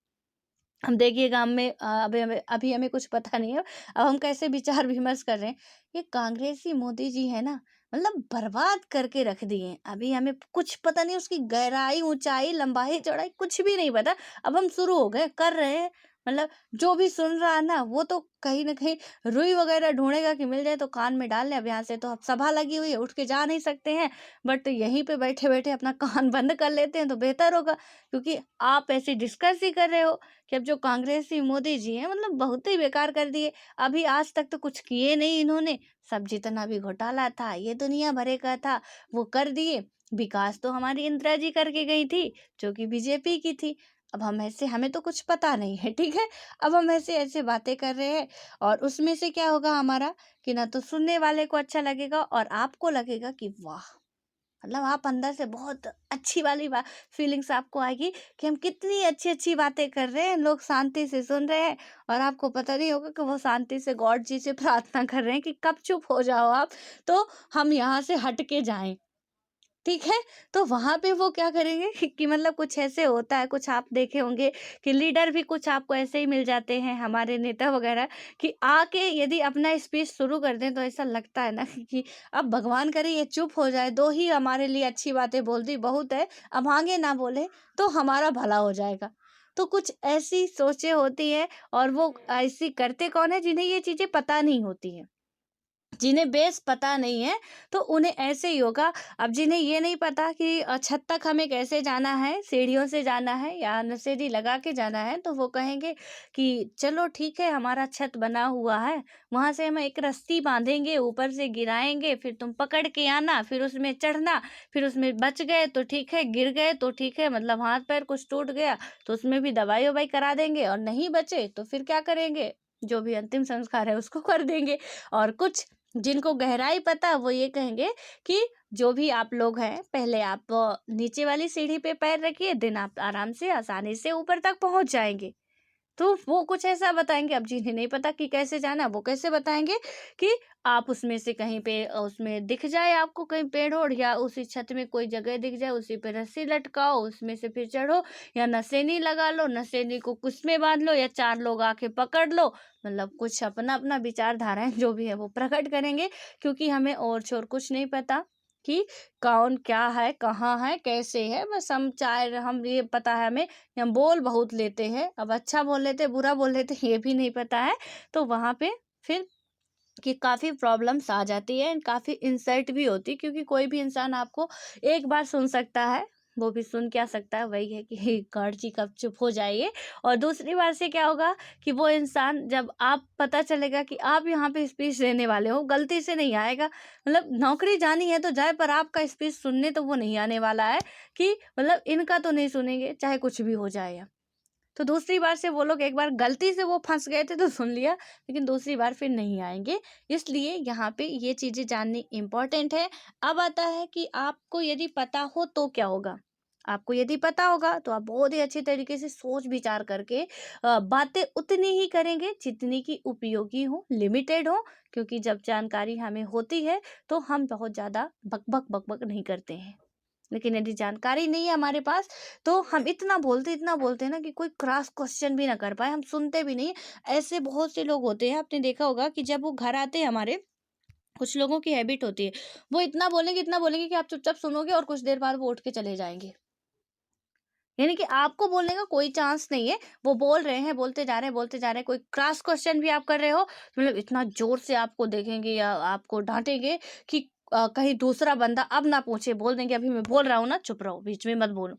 हम देखिएगा हम में अभी हमें कुछ पता नहीं है, अब हम कैसे विचार विमर्श कर रहे हैं। ये कांग्रेसी मोदी जी है ना, मतलब बर्बाद करके रख दिए हैं। अभी हमें कुछ पता नहीं, उसकी गहराई ऊंचाई लंबाई चौड़ाई कुछ भी नहीं पता। अब हम शुरू हो गए कर रहे हैं, मतलब जो भी सुन रहा है ना वो तो कहीं ना कहीं रुई वगैरह ढूंढेगा कि मिल जाए तो कान में डाल ले। अब यहाँ से तो अब सभा लगी हुई है, उठ के जा नहीं सकते हैं, बट यहीं पे बैठे बैठे अपना कान बंद कर लेते हैं तो बेहतर होगा। क्योंकि आप ऐसे डिस्कस ही कर रहे हो कि अब जो कांग्रेसी मोदी जी हैं, मतलब बहुत ही बेकार कर दिए। अभी आज तक तो कुछ किए नहीं इन्होंने, सब जितना भी घोटाला था ये दुनिया भरे का था वो कर दिए। विकास तो हमारी इंदिरा जी करके गई थी जो कि बीजेपी की थी। अब हम ऐसे, हमें तो कुछ पता नहीं है। ठीक है। अब हम ऐसे ऐसे बातें कर रहे हैं, और उसमें से क्या होगा हमारा कि ना तो सुनने वाले को अच्छा लगेगा और आपको लगेगा कि वाह, मतलब आप अंदर से बहुत अच्छी वाली बात, फीलिंग्स आपको आएगी कि हम कितनी अच्छी अच्छी बातें कर रहे हैं, लोग शांति से सुन रहे हैं, और आपको पता नहीं होगा कि वो शांति से गॉड जी से प्रार्थना कर रहे हैं कि कब चुप हो जाओ आप, तो हम यहाँ से हट के जाएं। ठीक है? तो वहाँ पे वो क्या करेंगे कि मतलब कुछ ऐसे होता है, कुछ आप देखे होंगे कि लीडर भी कुछ आपको ऐसे ही मिल जाते हैं, हमारे नेता वगैरह, कि आके यदि अपना स्पीच शुरू कर दें तो ऐसा लगता है ना कि अब भगवान करे ये चुप हो जाए, 2 ही हमारे लिए अच्छी बातें बोल दी बहुत है, अब आगे ना बोले तो हमारा भला हो जाएगा। तो कुछ ऐसी सोचें होती हैं और वो ऐसी करते कौन है जिन्हें ये चीज़ें पता नहीं होती हैं। जिन्हें बेस पता नहीं है तो उन्हें ऐसे ही होगा। अब जिन्हें ये नहीं पता कि छत तक हमें कैसे जाना है, सीढ़ियों से जाना है या नशेड़ी लगा के जाना है, तो वो कहेंगे कि चलो ठीक है, हमारा छत बना हुआ है, वहाँ से हम एक रस्सी बांधेंगे, ऊपर से गिराएंगे, फिर तुम पकड़ के आना, फिर उसमें चढ़ना, फिर उसमें बच गए तो ठीक है, गिर गए तो ठीक है, मतलब हाथ पैर कुछ टूट गया तो उसमें भी दवाई ववाई करा देंगे, और नहीं बचे तो फिर क्या करेंगे, जो भी अंतिम संस्कार है उसको कर देंगे। और कुछ जिनको गहराई पता है वो ये कहेंगे कि जो भी आप लोग हैं, पहले आप नीचे वाली सीढ़ी पे पैर रखिए, देन आप आराम से आसानी से ऊपर तक पहुंच जाएंगे। तो वो कुछ ऐसा बताएँगे। अब जिन्हें नहीं पता कि कैसे जाना, वो कैसे बताएँगे कि आप उसमें से कहीं पे उसमें दिख जाए आपको कहीं पेड़-ओड़, या उसी छत में कोई जगह दिख जाए, उसी पे रस्सी लटकाओ, उसमें से फिर चढ़ो, या नसेनी लगा लो, नसेनी को कुछ में बाँध लो, या 4 लोग आके पकड़ लो। मतलब कुछ अपना-अपना विचारधाराएँ जो भी है वो प्रकट करेंगे, क्योंकि हमें और-छोर कुछ नहीं पता कि कौन क्या है, कहाँ है, कैसे है। बस हम चाहे हम ये पता है हमें, हम बोल बहुत लेते हैं, अब अच्छा बोल लेते हैं, बुरा बोल लेते हैं, ये भी नहीं पता है। तो वहाँ पे फिर कि काफ़ी प्रॉब्लम्स आ जाती है, काफ़ी इंसल्ट भी होती है, क्योंकि कोई भी इंसान आपको एक बार सुन सकता है, वो भी सुन क्या सकता है, वही है कि गॉड जी कब चुप हो जाइए। और दूसरी बार से क्या होगा कि वो इंसान, जब आप पता चलेगा कि आप यहाँ पे स्पीच देने वाले हो, गलती से नहीं आएगा, मतलब नौकरी जानी है तो जाए, पर आपका स्पीच सुनने तो वो नहीं आने वाला है कि मतलब इनका तो नहीं सुनेंगे, चाहे कुछ भी हो जाए। तो दूसरी बार से वो लोग, एक बार गलती से वो फँस गए थे तो सुन लिया, लेकिन दूसरी बार फिर नहीं आएँगे। इसलिए यहाँ पे ये चीज़ें जाननी इम्पोर्टेंट है। अब आता है कि आपको यदि पता हो तो क्या होगा? आपको यदि पता होगा तो आप बहुत ही अच्छे तरीके से सोच-विचार करके बातें उतनी ही करेंगे जितनी की उपयोगी हो, लिमिटेड हो, क्योंकि जब जानकारी हमें होती है तो हम बहुत ज़्यादा बक-बक, बक-बक नहीं करते हैं। लेकिन यदि जानकारी नहीं है हमारे पास, तो हम इतना बोलते हैं ना कि कोई क्रॉस क्वेश्चन भी ना कर पाए, हम सुनते भी नहीं। ऐसे बहुत से लोग होते हैं, आपने देखा होगा कि जब वो घर आते हैं हमारे, कुछ लोगों की हैबिट होती है, वो इतना बोलेंगे कि आप चुपचाप सुनोगे और कुछ देर बाद वो उठ के चले जाएँगे। यानी कि आपको बोलने का कोई चांस नहीं है, वो बोल रहे हैं, बोलते जा रहे हैं, कोई क्रॉस क्वेश्चन भी आप कर रहे हो, तो मतलब इतना ज़ोर से आपको देखेंगे या आपको डाँटेंगे कि कहीं दूसरा बंदा अब ना पूछे, बोल देंगे अभी मैं बोल रहा हूँ ना, चुप रहो, बीच में मत बोलो।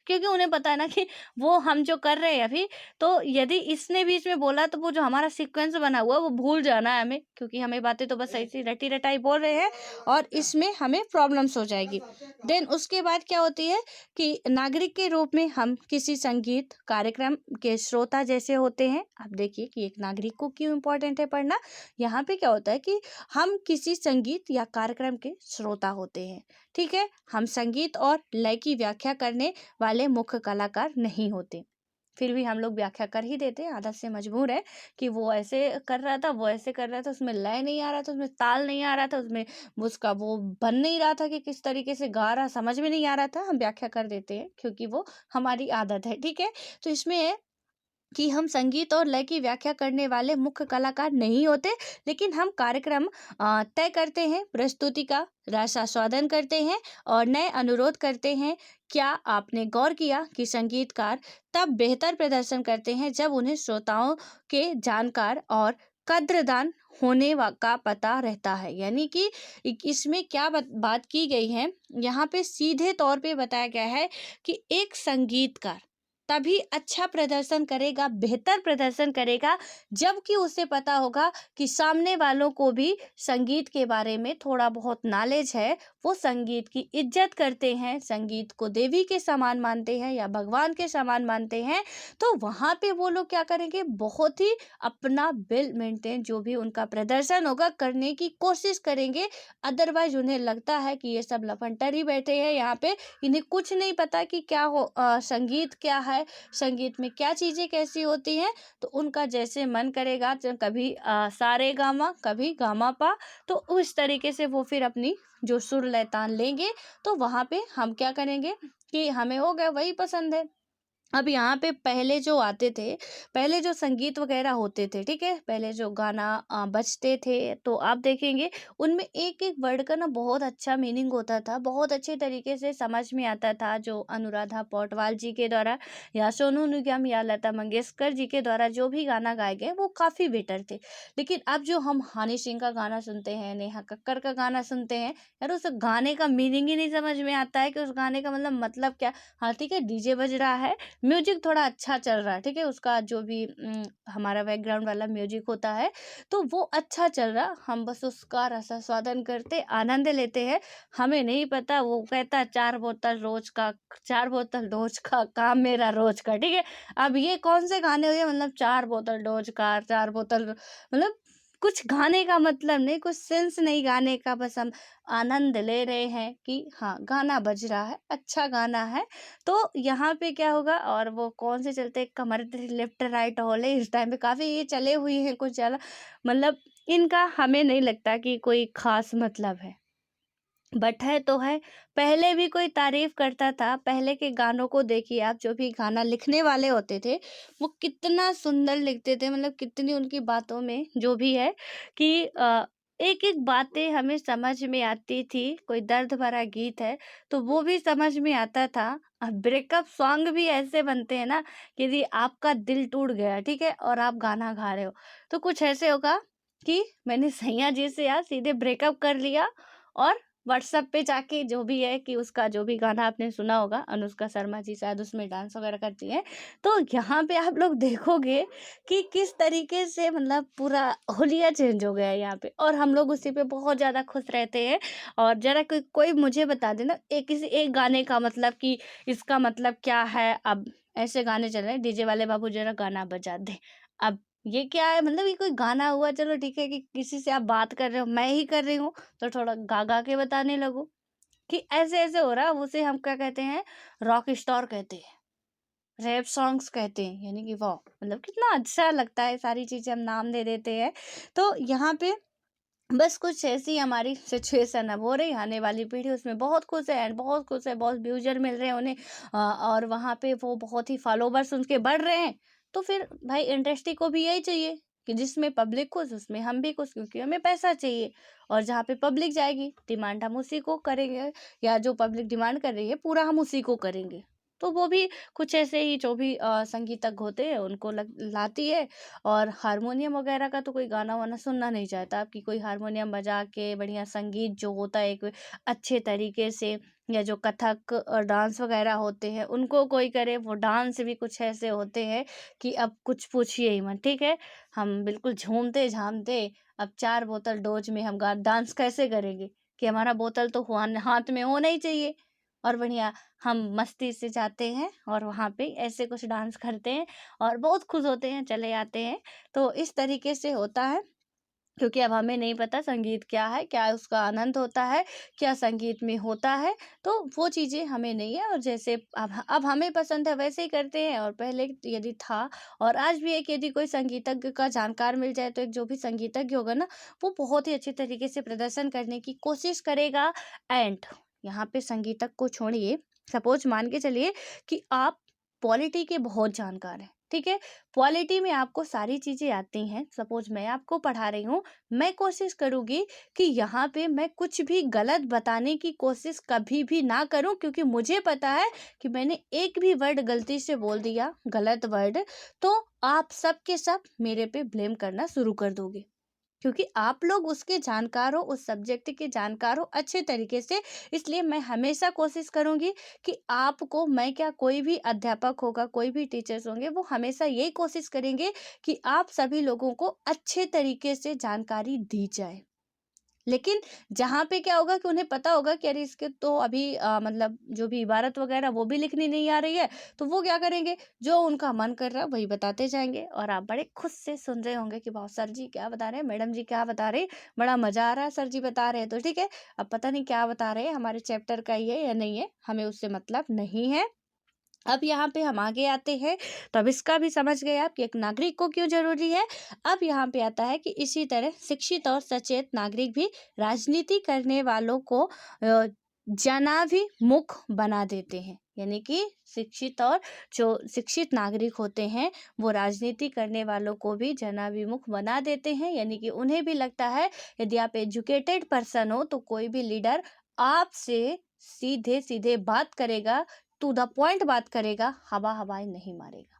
क्योंकि उन्हें पता है ना कि वो हम जो कर रहे हैं अभी, तो यदि इसने बीच में बोला तो वो जो हमारा सीक्वेंस बना हुआ है वो भूल जाना है हमें, क्योंकि हमें बातें तो बस ऐसी रटी रटाई बोल रहे हैं, और इसमें हमें प्रॉब्लम्स हो जाएगी। देन उसके बाद क्या होती है कि नागरिक के रूप में हम किसी संगीत कार्यक्रम के श्रोता जैसे होते हैं। आप देखिए कि एक नागरिक को क्यों इम्पोर्टेंट है पढ़ना। यहाँ पे क्या होता है कि हम किसी संगीत या कार्यक्रम के श्रोता होते हैं, ठीक है। हम संगीत और लय की व्याख्या करने वाले मुख्य कलाकार नहीं होते। फिर भी हम लोग व्याख्या कर ही देते हैं, आदत से मजबूर है कि वो ऐसे कर रहा था, वो ऐसे कर रहा था, उसमें लय नहीं आ रहा था, उसमें ताल नहीं आ रहा था, उसमें उसका वो बन नहीं रहा था कि किस तरीके से गा रहा, समझ में नहीं आ रहा था, हम व्याख्या कर देते हैं क्योंकि वो हमारी आदत है, ठीक है। तो इसमें है कि हम संगीत और लय की व्याख्या करने वाले मुख्य कलाकार नहीं होते, लेकिन हम कार्यक्रम तय करते हैं, प्रस्तुति का रसास्वादन करते हैं और नए अनुरोध करते हैं। क्या आपने गौर किया कि संगीतकार तब बेहतर प्रदर्शन करते हैं जब उन्हें श्रोताओं के जानकार और कद्रदान का पता रहता है। यानी कि इसमें क्या बात की गई है, यहाँ पे सीधे तौर पे बताया गया है कि एक संगीतकार तभी अच्छा प्रदर्शन करेगा, बेहतर प्रदर्शन करेगा, जबकि उसे पता होगा कि सामने वालों को भी संगीत के बारे में थोड़ा बहुत नॉलेज है। वो संगीत की इज्जत करते हैं, संगीत को देवी के समान मानते हैं या भगवान के समान मानते हैं। तो वहाँ पे वो लोग क्या करेंगे, बहुत ही अपना वेल मेंटेन जो भी उनका प्रदर्शन होगा करने की कोशिश करेंगे। अदरवाइज उन्हें लगता है कि ये सब लफंटर ही बैठे हैं यहाँ पे, इन्हें कुछ नहीं पता कि क्या हो, संगीत क्या है, संगीत में क्या चीज़ें कैसी होती हैं। तो उनका जैसे मन करेगा, कभी सारे गामा, कभी गामा पा, तो उस तरीके से वो फिर अपनी जो सुर लय तान लेंगे तो वहाँ पे हम क्या करेंगे कि हमें हो गया वही पसंद है। अब यहाँ पे पहले जो आते थे, पहले जो संगीत वगैरह होते थे, ठीक है? पहले जो गाना बजते थे, तो आप देखेंगे उनमें एक-एक वर्ड का ना बहुत अच्छा मीनिंग होता था, बहुत अच्छे तरीके से समझ में आता था, जो अनुराधा पौडवाल जी के द्वारा या सोनू निगम या लता मंगेशकर जी के द्वारा जो भी गाना गाए गए, वो काफ़ी बेटर थे। लेकिन अब जो हम हनी सिंह का गाना सुनते हैं, नेहा कक्कड़ का गाना सुनते हैं, यार उस गाने का मीनिंग ही नहीं समझ में आता है कि उस गाने का मतलब क्या? हाँ, ठीक है, डीजे बज रहा है, म्यूजिक थोड़ा अच्छा चल रहा है, ठीक है? उसका जो भी हमारा बैकग्राउंड वाला म्यूजिक होता है, तो वो अच्छा चल रहा, हम बस उसका रसास्वादन करते, आनंद लेते हैं। हमें नहीं पता वो कहता है 4 बोतल रोज़ का 4 बोतल डोज़ का काम मेरा रोज़ का, ठीक है? अब ये कौन से गाने हुए मतलब 4 बोतल डोज़ का, 4 बोतल मतलब कुछ गाने का मतलब नहीं, कुछ सेंस नहीं गाने का, बस हम आनंद ले रहे हैं कि हाँ, गाना बज रहा है, अच्छा गाना है। तो यहाँ पे क्या होगा और वो कौन से चलते हैं कमर लेफ्ट राइट होले इस टाइम पे काफ़ी ये चले हुए हैं कुछ ज़्यादा मतलब इनका हमें नहीं लगता कि कोई ख़ास मतलब है। बट है तो है, पहले भी कोई तारीफ़ करता था, पहले के गानों को देखिए आप जो भी गाना लिखने वाले होते थे, वो कितना सुंदर लिखते थे मतलब कितनी उनकी बातों में जो भी है कि एक-एक बातें हमें समझ में आती थी, कोई दर्द भरा गीत है, तो वो भी समझ में आता था। ब्रेकअप सॉन्ग भी ऐसे बनते हैं ना कि यदि आपका दिल टूट गया, ठीक है? और आप गाना गा रहे हो, तो कुछ ऐसे होगा कि मैंने सैया जी से यार सीधे ब्रेकअप कर लिया और व्हाट्सएप पे जाके जो भी है कि उसका जो भी गाना आपने सुना होगा, अनुष्का शर्मा जी शायद उसमें डांस वगैरह करती हैं। तो यहाँ पे आप लोग देखोगे कि किस तरीके से मतलब पूरा हुलिया चेंज हो गया है यहाँ पे और हम लोग उसी पे बहुत ज़्यादा खुश रहते हैं। और ज़रा कोई कोई मुझे बता देना किसी एक गाने का मतलब कि इसका मतलब क्या है? अब ऐसे गाने चल रहे हैं, डीजे वाले बाबू ज़रा गाना बजा दे। अब ये क्या है? मतलब ये कोई गाना हुआ चलो ठीक है कि किसी से आप बात कर रहे हो, मैं ही कर रही हूँ तो थोड़ा गा-गा के बताने लगो कि ऐसे-ऐसे हो रहा है, उसे हम क्या कहते हैं, रॉक स्टार कहते हैं, रैप सॉन्ग्स कहते हैं, यानी कि वाह! मतलब कितना अच्छा लगता है, सारी चीज़ें हम नाम दे देते हैं। तो यहाँ पे बस कुछ ऐसी हमारी सिचुएशन अब हो रही, आने वाली पीढ़ी उसमें बहुत खुश है एंड बहुत खुश है, बहुत व्यूज़र मिल रहे हैं उन्हें और वहाँ पे वो बहुत ही फॉलोवर्स उनके बढ़ रहे हैं। तो फिर भाई इंडस्ट्री को भी यही चाहिए कि जिसमें पब्लिक खुश, उसमें हम भी खुश क्योंकि हमें पैसा चाहिए और जहाँ पे पब्लिक जाएगी, डिमांड हम उसी को करेंगे या जो पब्लिक डिमांड कर रही है, पूरा हम उसी को करेंगे। तो वो भी कुछ ऐसे ही जो भी संगीतज्ञ होते हैं, उनको लग लाती है और हारमोनियम वगैरह का तो कोई गाना-वाना सुनना नहीं चाहता अब कि कोई हारमोनियम बजा के बढ़िया संगीत जो होता है एक अच्छे तरीके से या जो कथक डांस वगैरह होते हैं उनको कोई करे वो डांस भी कुछ ऐसे होते हैं कि अब कुछ पूछिए ही मत, ठीक है? हम बिल्कुल झूमते-झामते अब 4 बोतल डोज में हम गा डांस कैसे करेंगे? कि हमारा बोतल तो हुआन हाथ में होना ही चाहिए और बढ़िया हम मस्ती से जाते हैं और वहाँ पे ऐसे कुछ डांस करते हैं और बहुत खुश होते हैं, चले आते हैं। तो इस तरीके से होता है क्योंकि अब हमें नहीं पता संगीत क्या है, क्या उसका आनंद होता है, क्या संगीत में होता है, तो वो चीज़ें हमें नहीं है और जैसे अब हमें पसंद है वैसे ही करते हैं और पहले यदि था और आज भी है कि यदि कोई संगीतज्ञ का जानकार मिल जाए तो एक जो भी संगीतज्ञ होगा ना, वो बहुत ही अच्छे तरीके से प्रदर्शन करने की कोशिश करेगा एंड यहाँ पे संगीतज्ञ को छोड़िए, सपोज़ मान के चलिए कि आप पॉलिटी के बहुत जानकार हैं, ठीक है? पॉलिटी में आपको सारी चीज़ें आती हैं, सपोज़ मैं आपको पढ़ा रही हूँ, मैं कोशिश करूँगी कि यहाँ पे मैं कुछ भी गलत बताने की कोशिश कभी भी ना करूँ क्योंकि मुझे पता है कि मैंने एक भी वर्ड गलती से बोल दिया, गलत वर्ड, तो आप सब के सब मेरे पे ब्लेम करना शुरू कर दोगे। क्योंकि आप लोग उसके जानकार हो, उस सब्जेक्ट के जानकार हो अच्छे तरीके से, इसलिए मैं हमेशा कोशिश करूँगी कि आपको मैं क्या कोई भी अध्यापक होगा, कोई भी टीचर्स होंगे, वो हमेशा यही कोशिश करेंगे कि आप सभी लोगों को अच्छे तरीके से जानकारी दी जाए। लेकिन जहाँ पे क्या होगा कि उन्हें पता होगा कि अरे इसके तो अभी मतलब जो भी इबारत वगैरह वो भी लिखनी नहीं आ रही है, तो वो क्या करेंगे, जो उनका मन कर रहा है वही बताते जाएँगे और आप बड़े खुद से सुन रहे होंगे कि वाह! सर जी क्या बता रहे हैं, मैडम जी क्या बता रहे हैं, बड़ा मज़ा आ रहा है सर जी बता रहे हैं तो ठीक है। अब पता नहीं क्या बता रहे हैं, हमारे चैप्टर का ही है या नहीं है, हमें उससे मतलब नहीं है। अब यहाँ पे हम आगे आते हैं, तो अब इसका भी समझ गए आप कि एक नागरिक को क्यों जरूरी है। अब यहाँ पे आता है कि इसी तरह शिक्षित और सचेत नागरिक भी राजनीति करने वालों को जनाभिमुख बना देते हैं। यानी कि शिक्षित और जो शिक्षित नागरिक होते हैं वो राजनीति करने वालों को भी जनाभिमुख बना देते हैं। यानी कि उन्हें भी लगता है यदि आप एजुकेटेड पर्सन हो तो कोई भी लीडर आपसे सीधे सीधे बात करेगा, टू द पॉइंट बात करेगा, हवा हवाई नहीं मारेगा।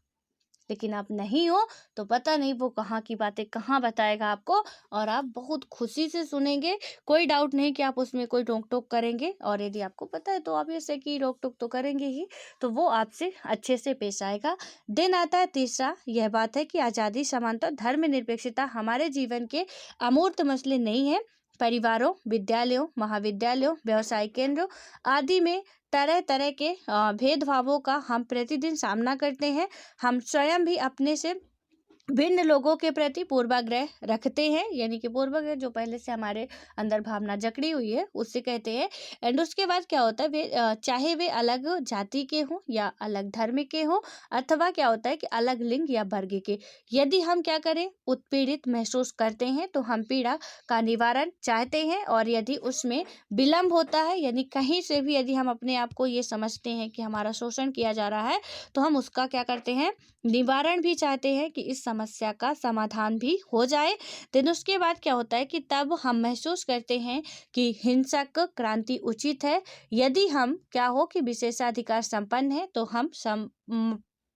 लेकिन आप नहीं हो तो पता नहीं वो कहाँ की बातें कहाँ बताएगा आपको, और आप बहुत खुशी से सुनेंगे। कोई डाउट नहीं कि आप उसमें कोई रोक टोक करेंगे, और यदि आपको पता है तो आप ऐसे कि रोक टोक तो करेंगे ही, तो वो आपसे अच्छे से पेश आएगा। दिन आता है तीसरा, यह बात है कि आज़ादी, समानता, धर्मनिरपेक्षता हमारे जीवन के अमूर्त मसले नहीं है। परिवारों, विद्यालयों, महाविद्यालयों, व्यवसाय केंद्रों आदि में तरह तरह के भेदभावों का हम प्रतिदिन सामना करते हैं। हम स्वयं भी अपने से भिन्न लोगों के प्रति पूर्वाग्रह रखते हैं। यानी कि पूर्वाग्रह जो पहले से हमारे अंदर भावना जकड़ी हुई है उससे कहते हैं। एंड उसके बाद क्या होता है, वे चाहे वे अलग जाति के हों या अलग धर्म के हों, अथवा क्या होता है कि अलग लिंग या वर्ग के, यदि हम क्या करें, उत्पीड़ित महसूस करते हैं तो हम पीड़ा का निवारण चाहते हैं। और यदि उसमें विलम्ब होता है, यानी कहीं से भी यदि हम अपने आप को ये समझते हैं कि हमारा शोषण किया जा रहा है, तो हम उसका क्या करते हैं, निवारण भी चाहते हैं कि इस समस्या का समाधान भी हो जाए। देन उसके बाद क्या होता है कि तब हम महसूस करते हैं कि हिंसक क्रांति उचित है। यदि हम क्या हो कि विशेषाधिकार संपन्न है तो हम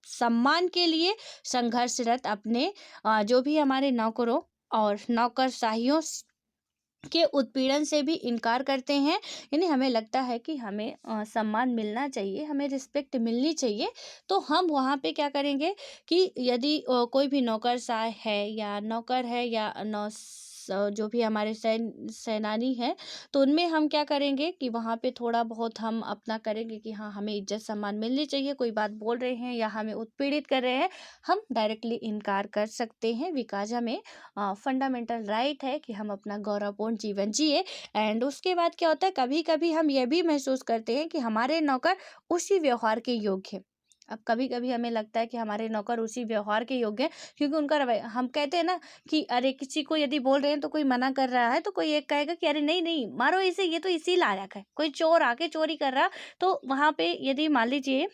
सम्मान के लिए संघर्षरत अपने जो भी हमारे नौकरों और नौकरशाहियों के उत्पीड़न से भी इनकार करते हैं। यानी हमें लगता है कि हमें सम्मान मिलना चाहिए, हमें रिस्पेक्ट मिलनी चाहिए। तो हम वहाँ पे क्या करेंगे कि यदि कोई भी नौकरशाह है या नौकर है या जो भी हमारे सेनानी हैं, तो उनमें हम क्या करेंगे कि वहाँ पे थोड़ा बहुत हम अपना करेंगे कि हाँ, हमें इज्जत सम्मान मिलनी चाहिए। कोई बात बोल रहे हैं या हमें उत्पीड़ित कर रहे हैं, हम डायरेक्टली इनकार कर सकते हैं, बिकॉज हमें फंडामेंटल राइट है कि हम अपना गौरवपूर्ण जीवन जिए। एंड उसके बाद क्या होता है, कभी कभी हम ये भी महसूस करते हैं कि हमारे नौकर उसी व्यवहार के योग्य हैं। अब कभी कभी हमें लगता है कि हमारे नौकर उसी व्यवहार के योग्य हैं, क्योंकि उनका रवैया, हम कहते हैं ना कि अरे किसी को यदि बोल रहे हैं तो कोई मना कर रहा है तो कोई एक कहेगा कि अरे नहीं नहीं मारो इसे, ये तो इसी लायक है। कोई चोर आके चोरी कर रहा, तो वहां पे यदि मान लीजिए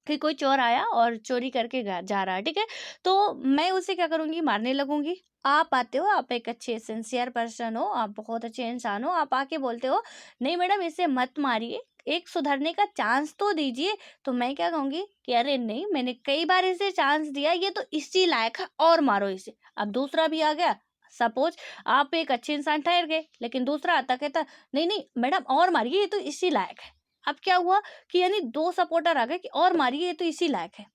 कि कोई चोर आया और चोरी करके जा रहा है, ठीक है, तो मैं उसे क्या करूंगी, मारने लगूंगी। आप आते हो, आप एक अच्छे सिंसियर पर्सन हो, आप बहुत अच्छे इंसान हो, आप आके बोलते हो नहीं मैडम इसे मत मारिए, एक सुधरने का चांस तो दीजिए। तो मैं क्या कहूंगी कि अरे नहीं, मैंने कई बार इसे चांस दिया, ये तो इसी लायक है और मारो इसे। अब दूसरा भी आ गया, सपोज आप एक अच्छे इंसान ठहर गए, लेकिन दूसरा आता कहता नहीं नहीं मैडम और मारिए, ये तो इसी लायक है। अब क्या हुआ कि यानी दो सपोर्टर आ गए कि और मारिए, ये तो इसी लायक है।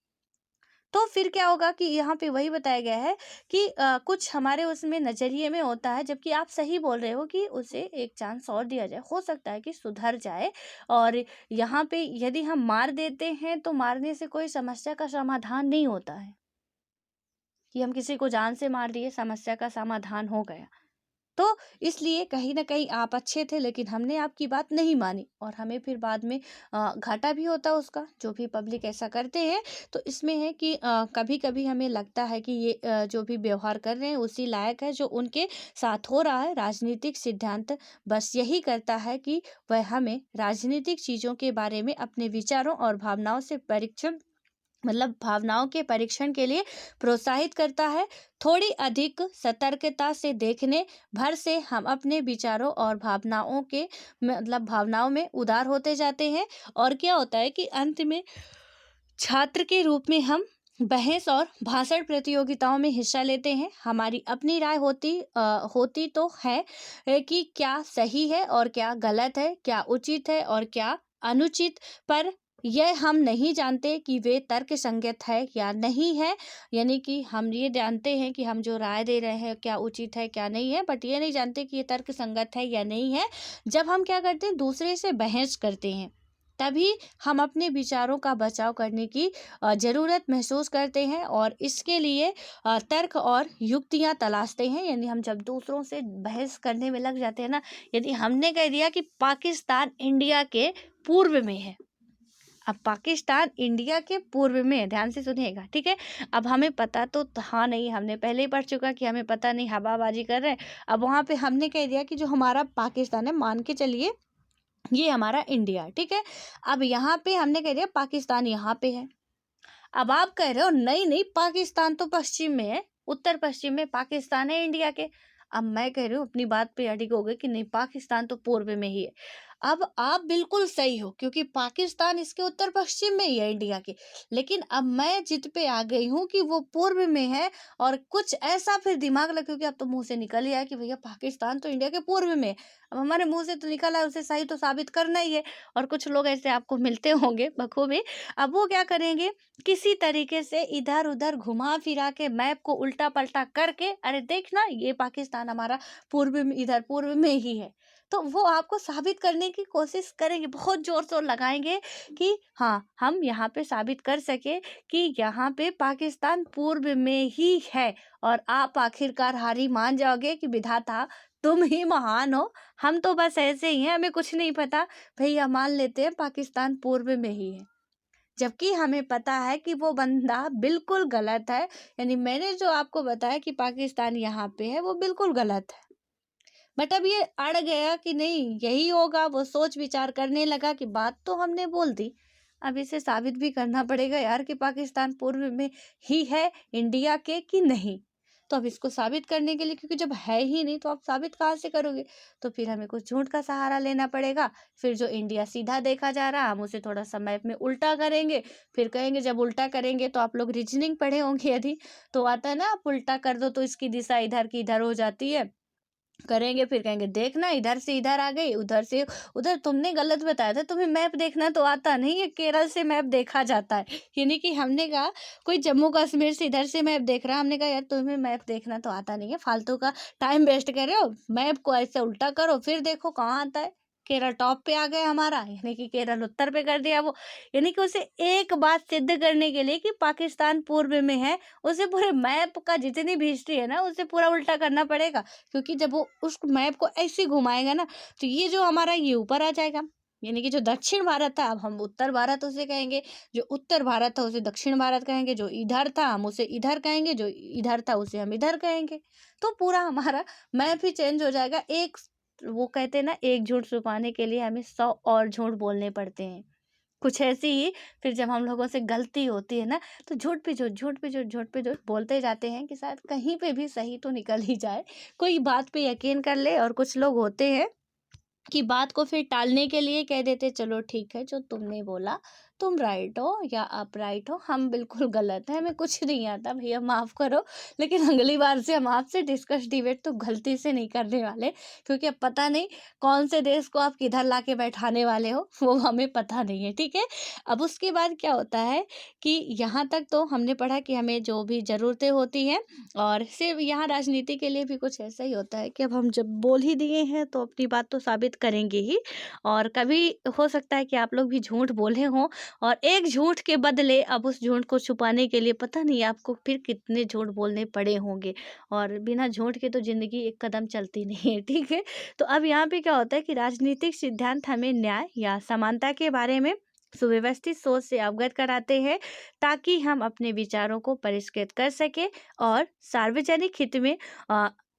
तो फिर क्या होगा कि यहाँ पे वही बताया गया है कि कुछ हमारे उसमें नजरिए में होता है, जबकि आप सही बोल रहे हो कि उसे एक चांस और दिया जाए, हो सकता है कि सुधर जाए। और यहाँ पे यदि हम मार देते हैं तो मारने से कोई समस्या का समाधान नहीं होता है कि हम किसी को जान से मार दिए समस्या का समाधान हो गया। तो इसलिए कहीं न कहीं आप अच्छे थे, लेकिन हमने आपकी बात नहीं मानी और हमें फिर बाद में घाटा भी होता है उसका, जो भी पब्लिक ऐसा करते हैं। तो इसमें है कि कभी-कभी हमें लगता है कि ये जो भी व्यवहार कर रहे हैं उसी लायक है जो उनके साथ हो रहा है। राजनीतिक सिद्धांत बस यही करता है कि वह हमें राजनीतिक चीज़ों के बारे में अपने विचारों और भावनाओं से परीक्षण, मतलब भावनाओं के परीक्षण के लिए प्रोत्साहित करता है। थोड़ी अधिक सतर्कता से देखने भर से हम अपने विचारों और भावनाओं के, मतलब भावनाओं में उदार होते जाते हैं। और क्या होता है कि अंत में छात्र के रूप में हम बहस और भाषण प्रतियोगिताओं में हिस्सा लेते हैं। हमारी अपनी राय होती तो है कि क्या सही है और क्या गलत है, क्या उचित है और क्या अनुचित, पर यह हम नहीं जानते कि वे तर्क संगत है या नहीं है। यानी कि हम ये जानते हैं कि हम जो राय दे रहे हैं क्या उचित है क्या नहीं है, बट ये नहीं जानते कि ये तर्क संगत है या नहीं है। जब हम क्या करते हैं, दूसरे से बहस करते हैं, तभी हम अपने विचारों का बचाव करने की ज़रूरत महसूस करते हैं और इसके लिए तर्क और युक्तियां तलाशते हैं। यानी हम जब दूसरों से बहस करने में लग जाते हैं ना, यदि हमने कह दिया कि पाकिस्तान इंडिया के पूर्व में है, अब पाकिस्तान इंडिया के पूर्व में है, ध्यान से सुनिएगा, ठीक है। अब हमें पता तो था नहीं, हमने पहले ही पढ़ चुका कि हमें पता नहीं, हवाबाजी कर रहे हैं। अब वहाँ पे हमने कह दिया कि जो हमारा पाकिस्तान है, मान के चलिए ये हमारा इंडिया, ठीक है। अब यहाँ पे हमने कह दिया पाकिस्तान यहाँ पे है। अब आप कह रहे हो नहीं नहीं, पाकिस्तान तो पश्चिम में है, उत्तर पश्चिम में पाकिस्तान है इंडिया के। अब मैं कह रही हूँ अपनी बात पे अडिग हो गए कि नहीं, पाकिस्तान तो पूर्व में ही है। अब आप बिल्कुल सही हो, क्योंकि पाकिस्तान इसके उत्तर पश्चिम में ही है इंडिया के। लेकिन अब मैं जिद पे आ गई हूँ कि वो पूर्व में है, और कुछ ऐसा फिर दिमाग लगा, क्योंकि अब तो मुंह से निकल ही आया कि भैया पाकिस्तान तो इंडिया के पूर्व में है। अब हमारे मुंह से तो निकला है, उसे सही तो साबित करना ही है। और कुछ लोग ऐसे आपको मिलते होंगे बखूबी। अब वो क्या करेंगे, किसी तरीके से इधर उधर घुमा फिरा के मैप को उल्टा पलटा करके, अरे देखना ये पाकिस्तान हमारा पूर्व में, इधर पूर्व में ही है। तो वो आपको साबित करने की कोशिश करेंगे, बहुत जोर शोर लगाएंगे कि हाँ, हम यहाँ पे साबित कर सके कि यहाँ पे पाकिस्तान पूर्व में ही है। और आप आखिरकार हारी मान जाओगे कि विधाता तुम ही महान हो, हम तो बस ऐसे ही हैं, हमें कुछ नहीं पता। भैया मान लेते हैं पाकिस्तान पूर्व में ही है, जबकि हमें पता है कि वो बंदा बिल्कुल गलत है। यानी मैंने जो आपको बताया कि पाकिस्तान यहाँ पे है, वो बिल्कुल गलत है। बट अब ये अड़ गया कि नहीं यही होगा, वो सोच विचार करने लगा कि बात तो हमने बोल दी, अब इसे साबित भी करना पड़ेगा यार कि पाकिस्तान पूर्व में ही है इंडिया के कि नहीं। तो अब इसको साबित करने के लिए, क्योंकि जब है ही नहीं तो आप साबित कहाँ से करोगे, तो फिर हमें कुछ झूठ का सहारा लेना पड़ेगा। फिर जो इंडिया सीधा देखा जा रहा, हम उसे थोड़ा सा मैप में उल्टा करेंगे। फिर कहेंगे, जब उल्टा करेंगे तो आप लोग रीजनिंग पढ़े होंगे यदि, तो आता है ना, आप उल्टा कर दो तो इसकी दिशा इधर की इधर हो जाती है। करेंगे, फिर कहेंगे देखना इधर से इधर आ गई, उधर से उधर। तुमने गलत बताया था, तुम्हें मैप देखना तो आता नहीं है, केरल से मैप देखा जाता है। यानी कि हमने कहा कोई जम्मू कश्मीर से इधर से मैप देख रहा है, हमने कहा यार तुम्हें मैप देखना तो आता नहीं है, फालतू का टाइम वेस्ट कर रहे हो, मैप को ऐसे उल्टा करो फिर देखो कहाँ आता है। केरल टॉप पे आ गया हमारा, यानी कि केरल उत्तर पे कर दिया वो। यानी कि उसे एक बात सिद्ध करने के लिए कि पाकिस्तान पूर्व में है, उसे पूरे मैप का जितनी भी हिस्ट्री है ना, उसे पूरा उल्टा करना पड़ेगा। क्योंकि जब वो उस मैप को ऐसे घुमाएगा ना, तो ये जो हमारा ये ऊपर आ जाएगा। यानी कि जो दक्षिण भारत था, अब हम उत्तर भारत उसे कहेंगे, जो उत्तर भारत था उसे दक्षिण भारत कहेंगे, जो इधर था हम उसे इधर कहेंगे, जो इधर था उसे हम इधर कहेंगे। तो पूरा हमारा मैप ही चेंज हो जाएगा। एक, वो कहते हैं ना, एक झूठ छुपाने के लिए हमें 100 और झूठ बोलने पड़ते हैं, कुछ ऐसी ही। फिर जब हम लोगों से गलती होती है ना, तो झूठ पे झूठ, झूठ पे झूठ, झूठ पे झूठ बोलते जाते हैं कि शायद कहीं पे भी सही तो निकल ही जाए, कोई बात पे यकीन कर ले। और कुछ लोग होते हैं कि बात को फिर टालने के लिए कह देते, चलो ठीक है, जो तुमने बोला तुम राइट हो या आप राइट हो, हम बिल्कुल गलत है, हमें कुछ नहीं आता, भैया माफ़ करो। लेकिन अगली बार से हम आपसे डिस्कस डिबेट तो गलती से नहीं करने वाले, क्योंकि अब पता नहीं कौन से देश को आप किधर ला के बैठाने वाले हो, वो हमें पता नहीं है, ठीक है। अब उसके बाद क्या होता है कि यहाँ तक तो हमने पढ़ा कि हमें जो भी ज़रूरतें होती हैं, और सिर्फ यहाँ राजनीति के लिए भी कुछ ऐसा ही होता है कि अब हम जब बोल ही दिए हैं तो अपनी बात तो साबित करेंगे ही। और कभी हो सकता है कि आप लोग भी झूठ बोले हों, और एक झूठ के बदले अब उस झूठ को छुपाने के लिए पता नहीं आपको फिर कितने झूठ बोलने पड़े होंगे। और बिना झूठ के तो ज़िंदगी एक कदम चलती नहीं है, ठीक है। तो अब यहाँ पे क्या होता है कि राजनीतिक सिद्धांत हमें न्याय या समानता के बारे में सुव्यवस्थित सोच से अवगत कराते हैं, ताकि हम अपने विचारों को परिष्कृत कर सके और सार्वजनिक हित में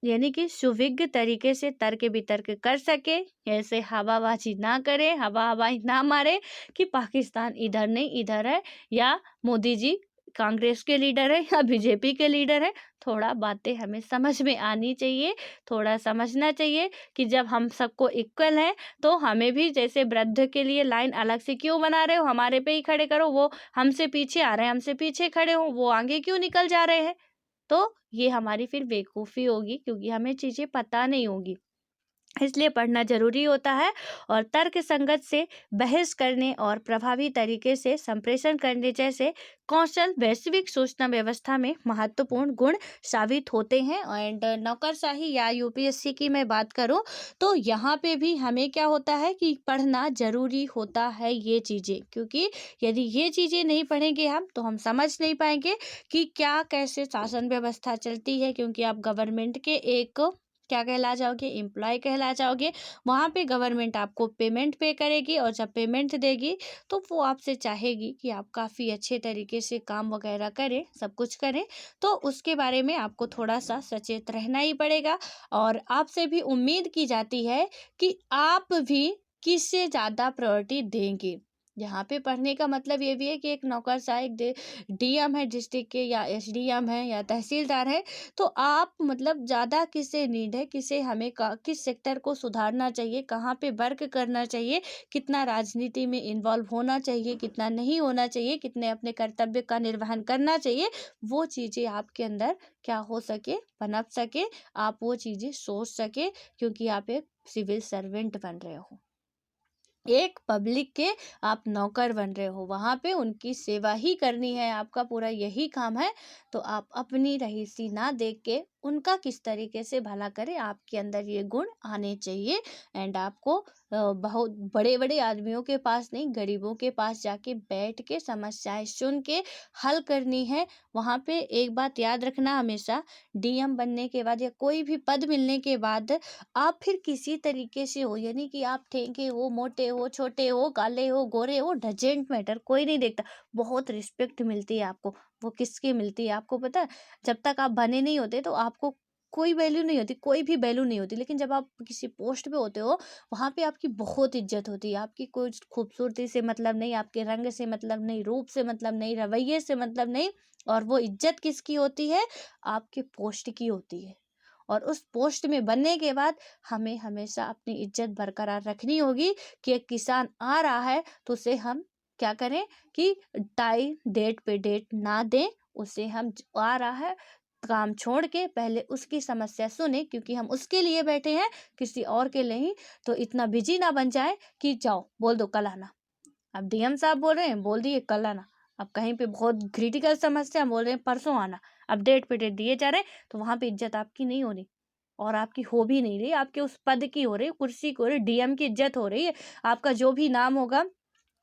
यानी कि सुविज्ञ तरीके से तर्क वितर्क कर सके। ऐसे हवाबाजी ना करे, हवा हवाई ना मारे कि पाकिस्तान इधर नहीं इधर है, या मोदी जी कांग्रेस के लीडर है या बीजेपी के लीडर है। थोड़ा बातें हमें समझ में आनी चाहिए, थोड़ा समझना चाहिए कि जब हम सबको इक्वल हैं, तो हमें भी, जैसे वृद्ध के लिए लाइन अलग से क्यों बना रहे हो, हमारे पे ही खड़े करो। वो हमसे पीछे आ रहे हैं, हमसे पीछे खड़े हो, वो आगे क्यों निकल जा रहे हैं। तो ये हमारी फिर बेवकूफ़ी होगी, क्योंकि हमें चीज़ें पता नहीं होगी, इसलिए पढ़ना ज़रूरी होता है। और तर्क संगत से बहस करने और प्रभावी तरीके से संप्रेषण करने जैसे कौशल वैश्विक सूचना व्यवस्था में महत्वपूर्ण गुण साबित होते हैं। एंड नौकरशाही या यूपीएससी की मैं बात करूं, तो यहाँ पे भी हमें क्या होता है कि पढ़ना ज़रूरी होता है ये चीज़ें, क्योंकि यदि ये चीज़ें नहीं पढ़ेंगे हम, तो हम समझ नहीं पाएंगे कि क्या कैसे शासन व्यवस्था चलती है। क्योंकि आप गवर्नमेंट के एक क्या कहला जाओगे, एम्प्लॉय कहला जाओगे। वहाँ पे गवर्नमेंट आपको पेमेंट पे करेगी और जब पेमेंट देगी तो वो आपसे चाहेगी कि आप काफ़ी अच्छे तरीके से काम वगैरह करें, सब कुछ करें। तो उसके बारे में आपको थोड़ा सा सचेत रहना ही पड़ेगा और आपसे भी उम्मीद की जाती है कि आप भी किससे ज़्यादा प्रायोरिटी देंगे। यहाँ पे पढ़ने का मतलब ये भी है कि एक नौकरशाह, एक डीएम है डिस्ट्रिक्ट के, या एसडीएम है, या तहसीलदार है, तो आप मतलब ज़्यादा किससे नीड है, किसे हमें किस सेक्टर को सुधारना चाहिए, कहाँ पे वर्क करना चाहिए, कितना राजनीति में इन्वॉल्व होना चाहिए, कितना नहीं होना चाहिए, कितने अपने कर्तव्य का निर्वहन करना चाहिए, वो चीज़ें आपके अंदर क्या हो सके, पनप सके, आप वो चीज़ें सोच सके, क्योंकि आप एक सिविल सर्वेंट बन रहे हो, एक पब्लिक के आप नौकर बन रहे हो, वहाँ पे उनकी सेवा ही करनी है, आपका पूरा यही काम है। तो आप अपनी रहीसी ना देख के उनका किस तरीके से भला करें, आपके अंदर ये गुण आने चाहिए। एंड आपको बहुत बड़े बड़े आदमियों के पास नहीं, गरीबों के पास जाके बैठ के समस्याएं सुन के हल करनी है। वहाँ पे एक बात याद रखना हमेशा, डीएम बनने के बाद या कोई भी पद मिलने के बाद आप फिर किसी तरीके से हो, यानी कि आप ठेंगे हो, मोटे हो, छोटे हो, काले हो, गोरे हो, डजेंट मैटर, कोई नहीं देखता। बहुत रिस्पेक्ट मिलती है आपको। वो किसकी मिलती है आपको पता है? जब तक आप बने नहीं होते तो आपको कोई वैल्यू नहीं होती, कोई भी वैल्यू नहीं होती, लेकिन जब आप किसी पोस्ट पे होते हो, वहां पे आपकी बहुत इज्जत होती है। आपकी कोई खूबसूरती से मतलब नहीं, आपके रंग से मतलब नहीं, रूप से मतलब नहीं, रवैये से मतलब नहीं, और वो इज्जत किसकी होती है? आपके पोस्ट की होती है। और उस पोस्ट में बनने के बाद हमें हमेशा अपनी इज्जत बरकरार रखनी होगी कि एक किसान आ रहा है तो उसे हम क्या करें कि टाइम डेट पे डेट ना दें, उसे हम आ रहा है काम छोड़ के पहले उसकी समस्या सुने, क्योंकि हम उसके लिए बैठे हैं, किसी और के लिए नहीं। तो इतना बिजी ना बन जाए कि जाओ बोल दो कल आना। अब डीएम साहब बोल रहे हैं, बोल दिए कल आना। अब कहीं पे बहुत क्रिटिकल समस्या, बोल रहे हैं परसों आना। अब डेट पे डेट दिए जा रहे हैं, तो वहां पे इज्जत आपकी नहीं हो रही, और आपकी हो भी नहीं रही, आपके उस पद की हो रही, कुर्सी की हो रही, डीएम की इज्जत हो रही है। आपका जो भी नाम होगा,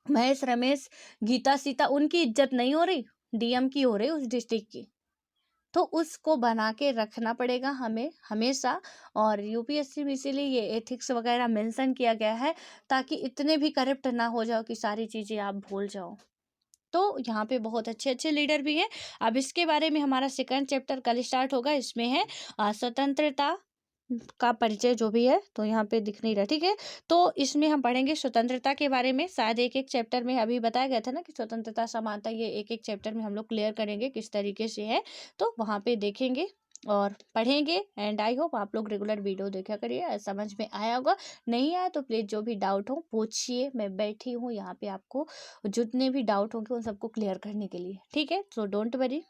महेश, रमेश, गीता, सीता, उनकी इज्जत नहीं हो रही, डीएम की हो रही उस डिस्ट्रिक्ट की। तो उसको बना के रखना पड़ेगा हमें हमेशा। और यूपीएससी में इसीलिए ये एथिक्स वगैरह मेंशन किया गया है, ताकि इतने भी करप्ट ना हो जाओ कि सारी चीजें आप भूल जाओ। तो यहाँ पे बहुत अच्छे अच्छे लीडर भी हैं। अब इसके बारे में हमारा सेकंड चैप्टर कल स्टार्ट होगा, इसमें है स्वतंत्रता का परिचय जो भी है, तो यहाँ पे दिख नहीं रहा, ठीक है। तो इसमें हम पढ़ेंगे स्वतंत्रता के बारे में, शायद एक एक चैप्टर में अभी बताया गया था ना कि स्वतंत्रता समानता, ये एक एक चैप्टर में हम लोग क्लियर करेंगे किस तरीके से है, तो वहाँ पे देखेंगे और पढ़ेंगे। एंड आई होप आप लोग रेगुलर वीडियो देखा करिए, समझ में आया होगा। नहीं आया तो प्लीज़ जो भी डाउट हो पूछिए, मैं बैठी हूँ यहाँ पे आपको जितने भी डाउट होंगे उन सबको क्लियर करने के लिए, ठीक है। So don't worry.